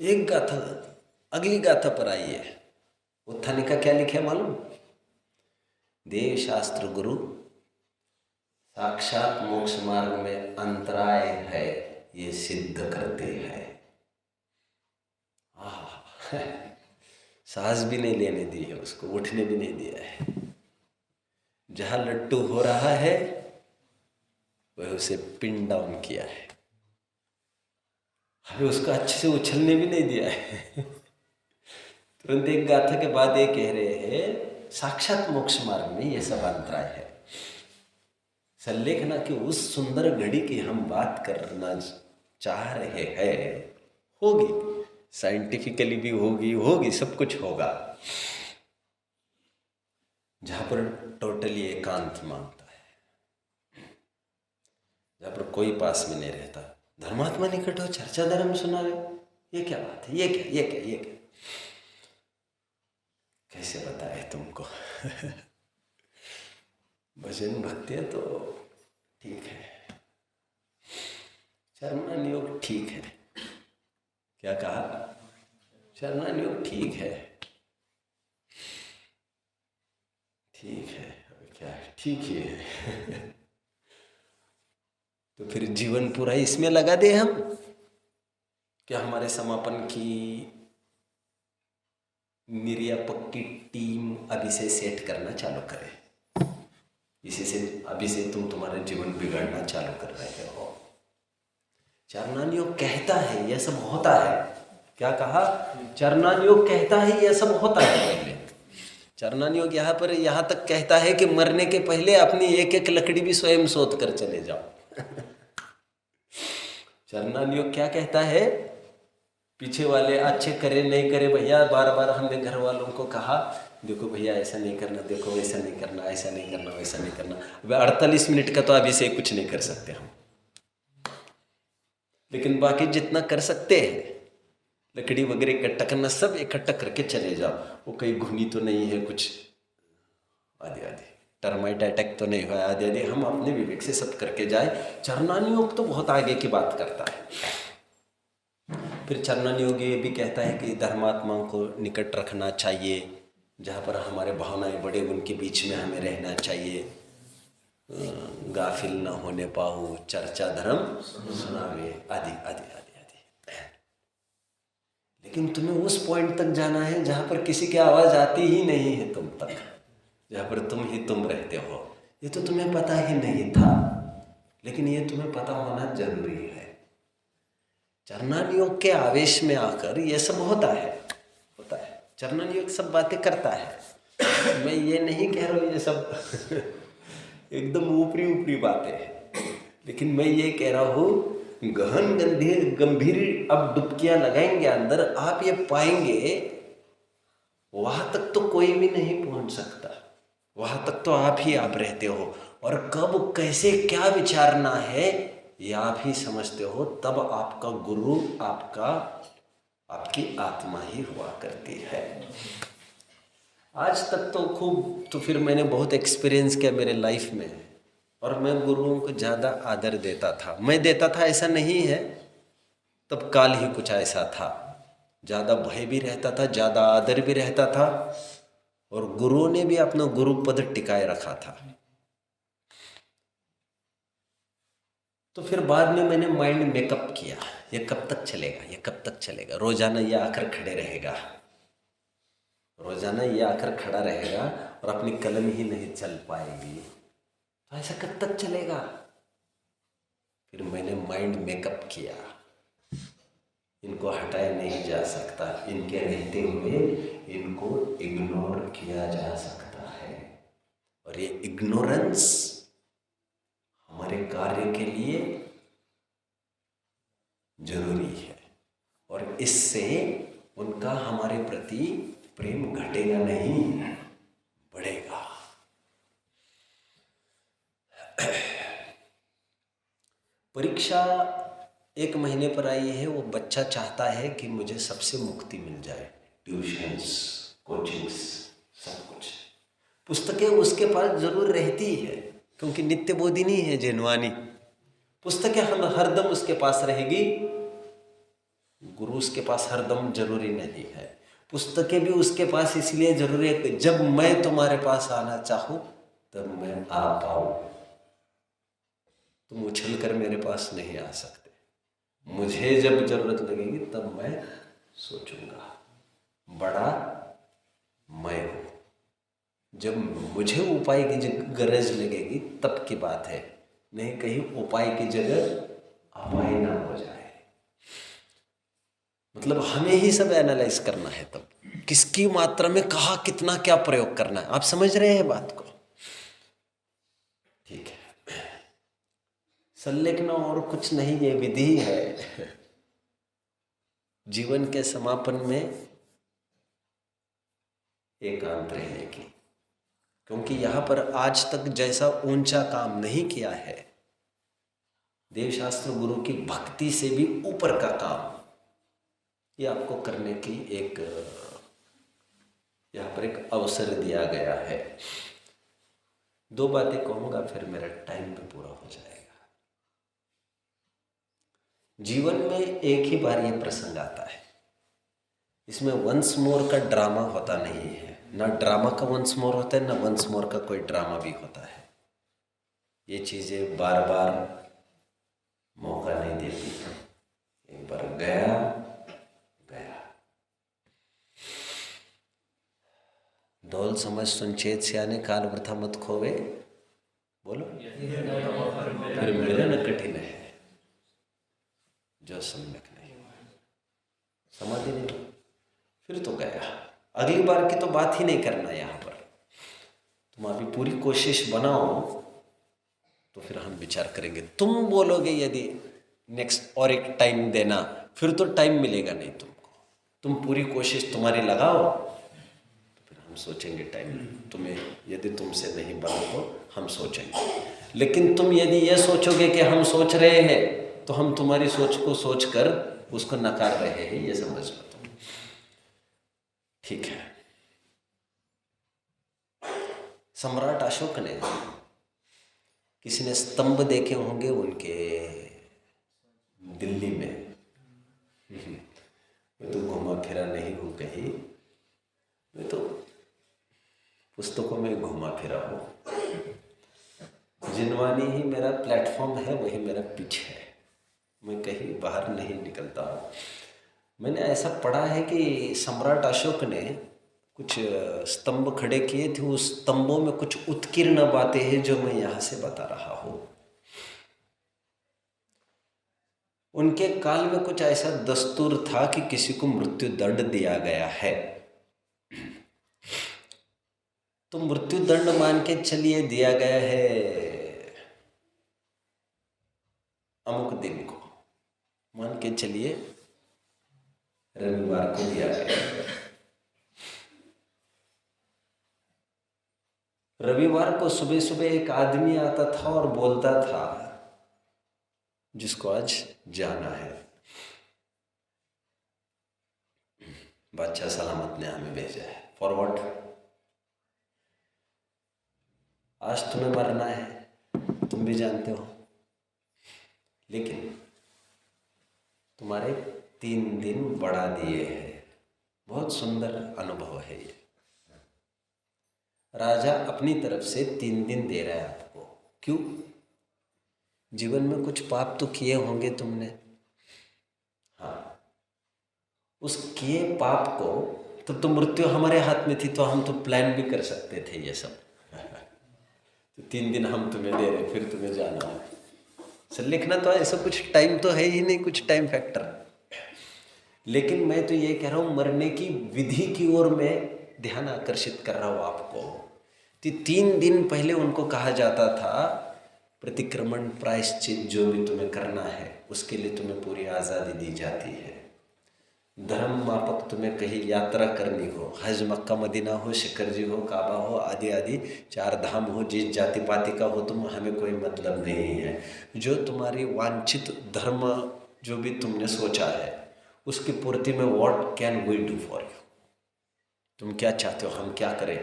एक गाथा, अगली गाथा पर आइए। उत्थानी का क्या लिखे मालूम? देव शास्त्र गुरु साक्षात मोक्ष मार्ग में अंतराय है, ये सिद्ध करते हैं। सांस भी नहीं लेने दी है उसको, उठने भी नहीं दिया है। जहां लट्टू हो रहा है वह उसे पिन डाउन किया है, हमें उसको अच्छे से उछलने भी नहीं दिया है। तुरंत एक गाथा के बाद ये कह रहे हैं साक्षात मोक्ष मार्ग में ये सब अंतराय है। सल्लेखना कि उस सुंदर घड़ी की हम बात करना चाह रहे हैं, होगी साइंटिफिकली भी होगी सब कुछ होगा, जहां पर टोटली एकांत मांगता है, जहां पर कोई पास में नहीं रहता। धर्मात्मा निकट हो, चर्चा धर्म सुना रहे, ये क्या बात है? ये क्या कैसे बताए तुमको? भजन भक्ति तो ठीक है, चरमान योग ठीक है। क्या कहा? चरमान योग ठीक है, ठीक है, क्या ठीक ही है। तो फिर जीवन पूरा इसमें लगा दे हम, क्या हमारे समापन की निर्यापक की टीम अभी से सेट करना चालू करे। इसी से अभी से तुम्हारे जीवन बिगड़ना चालू कर रहे हो। चरणान योग कहता है यह सब होता है। क्या कहा? चरणान योग कहता है यह सब होता है। पहले चरणान योग यहाँ तक कहता है कि मरने के पहले अपनी एक एक लकड़ी भी स्वयं शोध कर चले जाओ। चरणान योग क्या कहता है? पीछे वाले अच्छे करे नहीं करे भैया, बार बार हमने घर वालों को कहा देखो भैया ऐसा नहीं करना, देखो वैसा नहीं करना, ऐसा नहीं करना, वैसा नहीं करना। अब 48 मिनट का तो अभी से कुछ नहीं कर सकते हम, लेकिन बाकी जितना कर सकते हैं लकड़ी वगैरह इकट्ठा करना, सब इकट्ठा करके चले जाओ। वो कहीं घुनी तो नहीं है कुछ, आदि आदि टर्माइट अटैक तो नहीं हुआ, आदि आदि हम अपने विवेक से सब करके जाए। चरणानी योग तो बहुत आगे की बात करता है। फिर चरणानी योग ये भी कहता है कि धर्मात्माओं को निकट रखना चाहिए, जहाँ पर हमारे भावनाएं बड़े उनके बीच में हमें रहना चाहिए। गाफिल न होने पाओ, चर्चा धर्म सुनावे, आदि आदि आदि आदि। लेकिन तुम्हें उस पॉइंट तक जाना है जहाँ पर किसी की आवाज़ आती ही नहीं है तुम तक, जहाँ पर तुम ही तुम रहते हो। ये तो तुम्हें पता ही नहीं था, लेकिन ये तुम्हें पता होना जरूरी है। चरणानी योग के आवेश में आकर ये सब होता है। चरणानी योग सब बातें करता है। मैं ये नहीं कह रहा हूँ ये सब एकदम ऊपरी बातें हैं, लेकिन मैं ये कह रहा हूँ गहन गंभीर अब डुबकियां लगाएंगे अंदर, आप ये पाएंगे वहां तक तो कोई भी नहीं पहुंच सकता, वहां तक तो आप ही आप रहते हो। और कब कैसे क्या विचारना है ये आप ही समझते हो। तब आपका गुरु आपकी आत्मा ही हुआ करती है। आज तक तो खूब, तो फिर मैंने बहुत एक्सपीरियंस किया मेरे लाइफ में, और मैं गुरुओं को ज़्यादा आदर देता था। मैं देता था ऐसा नहीं है, तब काल ही कुछ ऐसा था। ज़्यादा भय भी रहता था, ज़्यादा आदर भी रहता था, और गुरुओं ने भी अपना गुरु पद टिकाए रखा था। तो फिर बाद में मैंने माइंड मेकअप किया, ये कब तक चलेगा, ये कब तक चलेगा। रोजाना ये आकर खड़े रहेगा, रोजाना ये आकर खड़ा रहेगा और अपनी कलम ही नहीं चल पाएगी, तो ऐसा कब तक चलेगा। फिर मैंने माइंड मेकअप किया, इनको हटाया नहीं जा सकता, इनके रहते हुए इनको इग्नोर किया जा सकता है। और ये इग्नोरेंस हमारे कार्य के लिए जरूरी है, और इससे उनका हमारे प्रति प्रेम घटेगा नहीं, बढ़ेगा। परीक्षा 1 महीने पर आई है, वो बच्चा चाहता है कि मुझे सबसे मुक्ति मिल जाए, ट्यूशन्स, कोचिंग्स, सब कुछ। पुस्तकें उसके पास जरूर रहती है, क्योंकि नित्य बोधिनी है जिनवानी। पुस्तकें हम हरदम उसके पास रहेगी, गुरु उसके पास हरदम जरूरी नहीं है। पुस्तकें भी उसके पास इसलिए जरूरी है कि जब मैं तुम्हारे पास आना चाहूं तब मैं आ पाऊं। तुम उछल कर मेरे पास नहीं आ सकते, मुझे जब जरूरत लगेगी तब मैं सोचूंगा। बड़ा मैं हूं, जब मुझे उपाय की गरज लगेगी तब की बात है, नहीं कहीं उपाय की जगह अपाय ना हो जाए। मतलब हमें ही सब एनालाइज करना है, तब किसकी मात्रा में कहा कितना क्या प्रयोग करना है। आप समझ रहे हैं बात को? ठीक है, संलेखना और कुछ नहीं, ये विधि है जीवन के समापन में एकांत रहने की। क्योंकि यहां पर आज तक जैसा ऊंचा काम नहीं किया है, देवशास्त्र गुरु की भक्ति से भी ऊपर का काम ये आपको करने की एक यहाँ पर एक अवसर दिया गया है। 2 बातें कहूँगा फिर मेरा टाइम पे पूरा हो जाएगा। जीवन में एक ही बार ये प्रसंग आता है, इसमें वंस मोर का ड्रामा होता नहीं है, ना ड्रामा का वंस मोर होता है, ना वंस मोर का कोई ड्रामा भी होता है। ये चीज़ें बार बार मौका नहीं देती हैं। एक बार गया गया। दौल समझ सुनचेत सियाने, काल वृथा मत खोवे, बोलो फिर मिलन कठिन है जो सम्यक नहीं हुआ। समाधि नहीं, फिर तो गया। अगली बार की तो बात ही नहीं करना। यहाँ पर तुम अभी पूरी कोशिश बनाओ, तो फिर हम विचार करेंगे। तुम बोलोगे यदि नेक्स्ट और एक टाइम देना, फिर तो टाइम मिलेगा नहीं तुमको। तुम पूरी कोशिश तुम्हारी लगाओ, तो फिर हम सोचेंगे टाइम। तुम्हें यदि तुमसे नहीं बना तो हम सोचेंगे। लेकिन तुम यदि ये सोचोगे कि हम सोच रहे हैं, तो हम तुम्हारी सोच को सोच कर उसको नकार रहे हैं, ये समझ लो तुम। ठीक है। सम्राट अशोक ने, किसी ने स्तंभ देखे होंगे उनके दिल्ली में। मैं तो घूमा फिरा नहीं हूँ कहीं, मैं तो पुस्तकों में घूमा फिरा हूँ। जिनवानी ही मेरा प्लेटफॉर्म है, वही मेरा पिच है। मैं कहीं बाहर नहीं निकलता हूँ। मैंने ऐसा पढ़ा है कि सम्राट अशोक ने कुछ स्तंभ खड़े किए थे, उस स्तंभों में कुछ उत्कीर्ण बातें हैं जो मैं यहाँ से बता रहा हूँ। उनके काल में कुछ ऐसा दस्तूर था कि किसी को मृत्यु दंड दिया गया है, तो मृत्यु दंड मान के चलिए दिया गया है अमुक दिन को, मान के चलिए रविवार को दिया गया। रविवार को सुबह सुबह एक आदमी आता था और बोलता था, जिसको आज जाना है, बादशाह सलामत ने हमें भेजा है। For what? आज तुम्हें मरना है, तुम भी जानते हो, लेकिन तुम्हारे 3 दिन बढ़ा दिए हैं। बहुत सुंदर अनुभव है ये। राजा अपनी तरफ से 3 दिन दे रहा है आपको। क्यों? जीवन में कुछ पाप तो किए होंगे तुमने। हाँ, उस किए पाप को तो मृत्यु हमारे हाथ में थी, तो हम तो प्लान भी कर सकते थे ये सब। तो 3 दिन हम तुम्हें दे रहे, फिर तुम्हें जाना है। सर लिखना तो ऐसा कुछ टाइम तो है ही नहीं, कुछ टाइम फैक्टर। लेकिन मैं तो ये कह रहा हूँ, मरने की विधि की ओर मैं ध्यान आकर्षित कर रहा हूँ आपको। तो 3 दिन पहले उनको कहा जाता था, प्रतिक्रमण प्रायश्चित जो भी तुम्हें करना है उसके लिए तुम्हें पूरी आज़ादी दी जाती है। धर्म मापक तुम्हें कहीं यात्रा करनी हो, हज मक्का मदीना हो, शिखर जी हो, काबा हो, आदि आदि 4 धाम हो, जिस जाति पाति का हो तुम, हमें कोई मतलब नहीं है। जो तुम्हारी वांछित धर्म जो भी तुमने सोचा है उसकी पूर्ति में what can we do for you, तुम क्या चाहते हो हम क्या करें,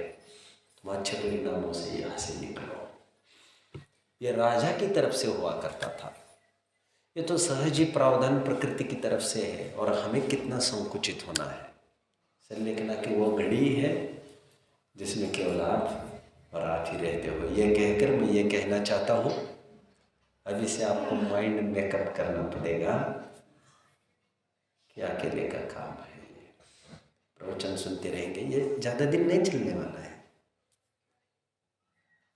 तुम अच्छे परिणामों से यहाँ से निकलो। ये राजा की तरफ से हुआ करता था। ये तो सहज ही प्रावधान प्रकृति की तरफ से है, और हमें कितना संकुचित होना है। सर लिखना कि वो घड़ी है जिसमें केवल आप और आप ही रहते हो। ये कहकर मैं ये कहना चाहता हूँ, अभी से आपको माइंड मेकअप करना पड़ेगा कि अकेले का काम है। प्रवचन सुनते रहेंगे, ये ज़्यादा दिन नहीं चलने वाला है,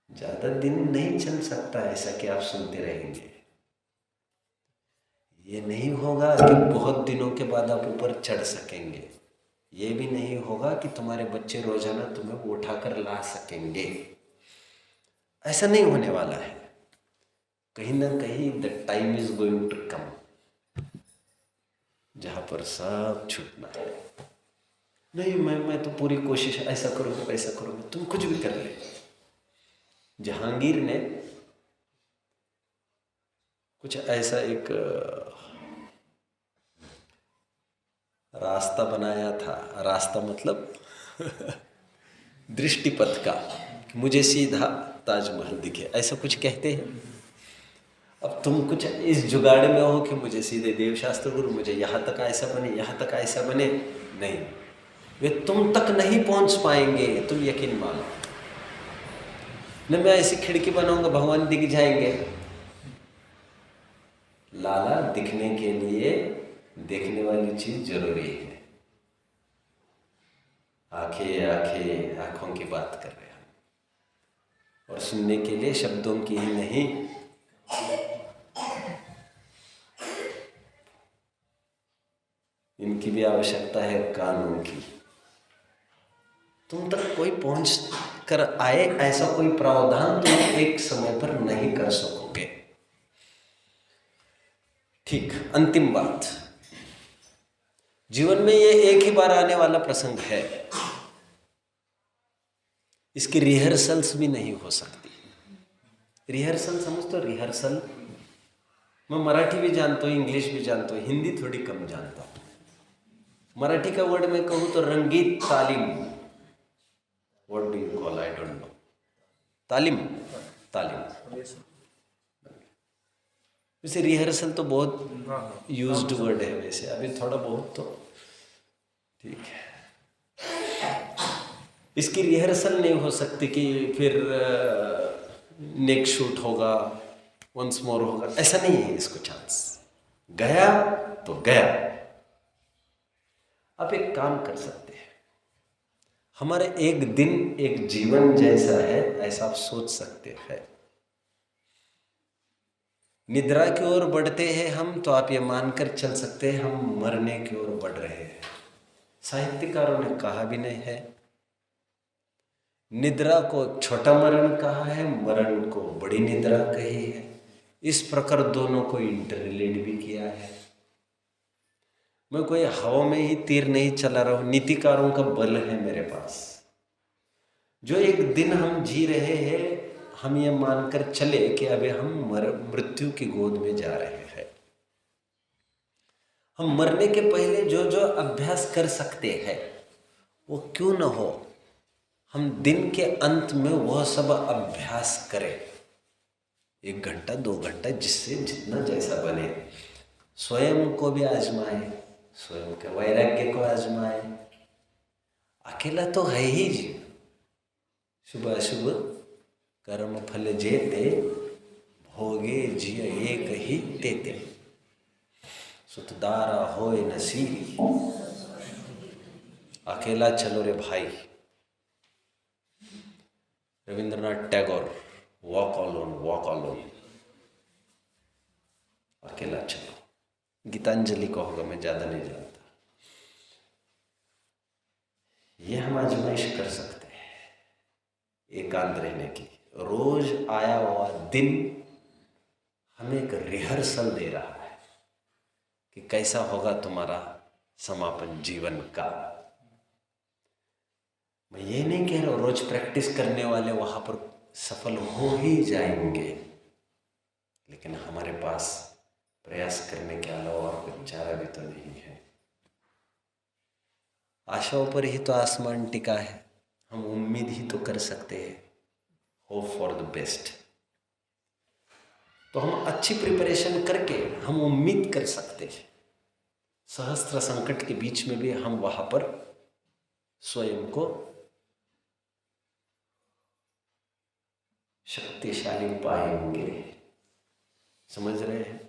ज़्यादा दिन नहीं चल सकता ऐसा कि आप सुनते रहेंगे। ये नहीं होगा कि बहुत दिनों के बाद आप ऊपर चढ़ सकेंगे। ये भी नहीं होगा कि तुम्हारे बच्चे रोजाना तुम्हें उठाकर ला सकेंगे। ऐसा नहीं होने वाला है। कहीं ना कहीं the time is going to come जहाँ पर सब छूटना है। नहीं मैं तो पूरी कोशिश ऐसा करूँगा वैसा करूँगा, तुम कुछ भी कर ले। जहांगीर ने कुछ ऐसा एक रास्ता बनाया था, रास्ता मतलब दृष्टिपथ का, मुझे सीधा ताजमहल दिखे, ऐसा कुछ कहते हैं। अब तुम कुछ इस जुगाड़ में हो कि मुझे सीधे देवशास्त्र गुरु, मुझे यहाँ तक ऐसा बने, यहाँ तक ऐसा बने, नहीं, वे तुम तक नहीं पहुँच पाएंगे, तुम यकीन मानो। न मैं ऐसी खिड़की बनाऊंगा भगवान दिख जाएंगे। लाला दिखने के लिए देखने वाली चीज जरूरी है। आंखें आंखों की बात कर रहे हैं, और सुनने के लिए शब्दों की ही नहीं, इनकी भी आवश्यकता है, कानों की। तुम तक कोई पहुंच कर आए ऐसा कोई प्रावधान तुम एक समय पर नहीं कर सकोगे। ठीक, अंतिम बात, जीवन में ये एक ही बार आने वाला प्रसंग है, इसकी रिहर्सल्स भी नहीं हो सकती। रिहर्सल समझ तो, रिहर्सल मैं मराठी भी जानता हूँ, इंग्लिश भी जानता हूँ, हिंदी थोड़ी कम जानता हूँ। मराठी का वर्ड मैं कहूँ तो रंगीत तालीम, what do you call, I don't know, तालीम, तालीम। वैसे रिहर्सल तो बहुत यूज्ड वर्ड है वैसे, अभी थोड़ा बहुत तो ठीक है। इसकी रिहर्सल नहीं हो सकती कि फिर नेक शूट होगा, वंस मोर होगा, ऐसा नहीं है इसको चांस। गया तो गया। आप एक काम कर सकते हैं, हमारे एक दिन एक जीवन जैसा है ऐसा आप सोच सकते हैं। निद्रा की ओर बढ़ते हैं हम तो आप ये मानकर चल सकते हैं हम मरने की ओर बढ़ रहे हैं। साहित्यकारों ने कहा भी नहीं है, निद्रा को छोटा मरण कहा है, मरण को बड़ी निद्रा कही है। इस प्रकार दोनों को इंटररिलेट भी किया है। मैं कोई हवा में ही तीर नहीं चला रहा हूँ, नीतिकारों का बल है मेरे पास। जो एक दिन हम जी रहे हैं, हम ये मानकर चले कि अभी हम मृत्यु की गोद में जा रहे हैं। हम मरने के पहले जो जो अभ्यास कर सकते हैं वो क्यों न हो, हम दिन के अंत में वह सब अभ्यास करें। 1 घंटा 2 घंटा जिससे जितना जैसा बने, स्वयं को भी आजमाए, स्वयं के वैराग्य को आजमाए। अकेला तो है ही जीव, शुभ अशुभ कर्म फल जेते, भोगे जिय एक ही तेते, सुतदारा होए नसीरी। अकेला चलो रे भाई, Rabindranath Tagore, walk alone, walk alone. अकेला चलो, गीतांजलि का होगा, मैं ज़्यादा नहीं जानता। ये हम आजमाइश कर सकते हैं एकांत रहने की। रोज आया हुआ दिन हमें एक रिहर्सल दे रहा है कि कैसा होगा तुम्हारा समापन जीवन का। मैं ये नहीं कह रहा हूँ रोज प्रैक्टिस करने वाले वहाँ पर सफल हो ही जाएंगे, लेकिन हमारे पास प्रयास करने के अलावा और कुछ चारा भी तो नहीं है। आशाओं पर ही तो आसमान टिका है, हम उम्मीद ही तो कर सकते हैं, होप फॉर द बेस्ट। तो हम अच्छी प्रिपरेशन करके हम उम्मीद कर सकते हैं, सहस्त्र संकट के बीच में भी हम वहाँ पर स्वयं को शक्तिशाली पाएंगे। समझ रहे हैं?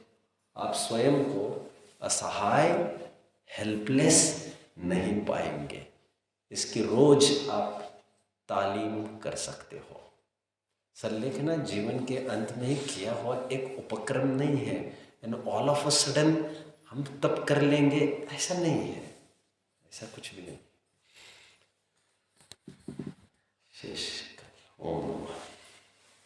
आप स्वयं को असहाय, हेल्पलेस नहीं पाएंगे। इसकी रोज आप तालीम कर सकते हो। संलेखना जीवन के अंत में ही किया हुआ एक उपक्रम नहीं है, and all of a sudden हम तब कर लेंगे, ऐसा नहीं है, ऐसा कुछ भी नहीं। शेष ओम।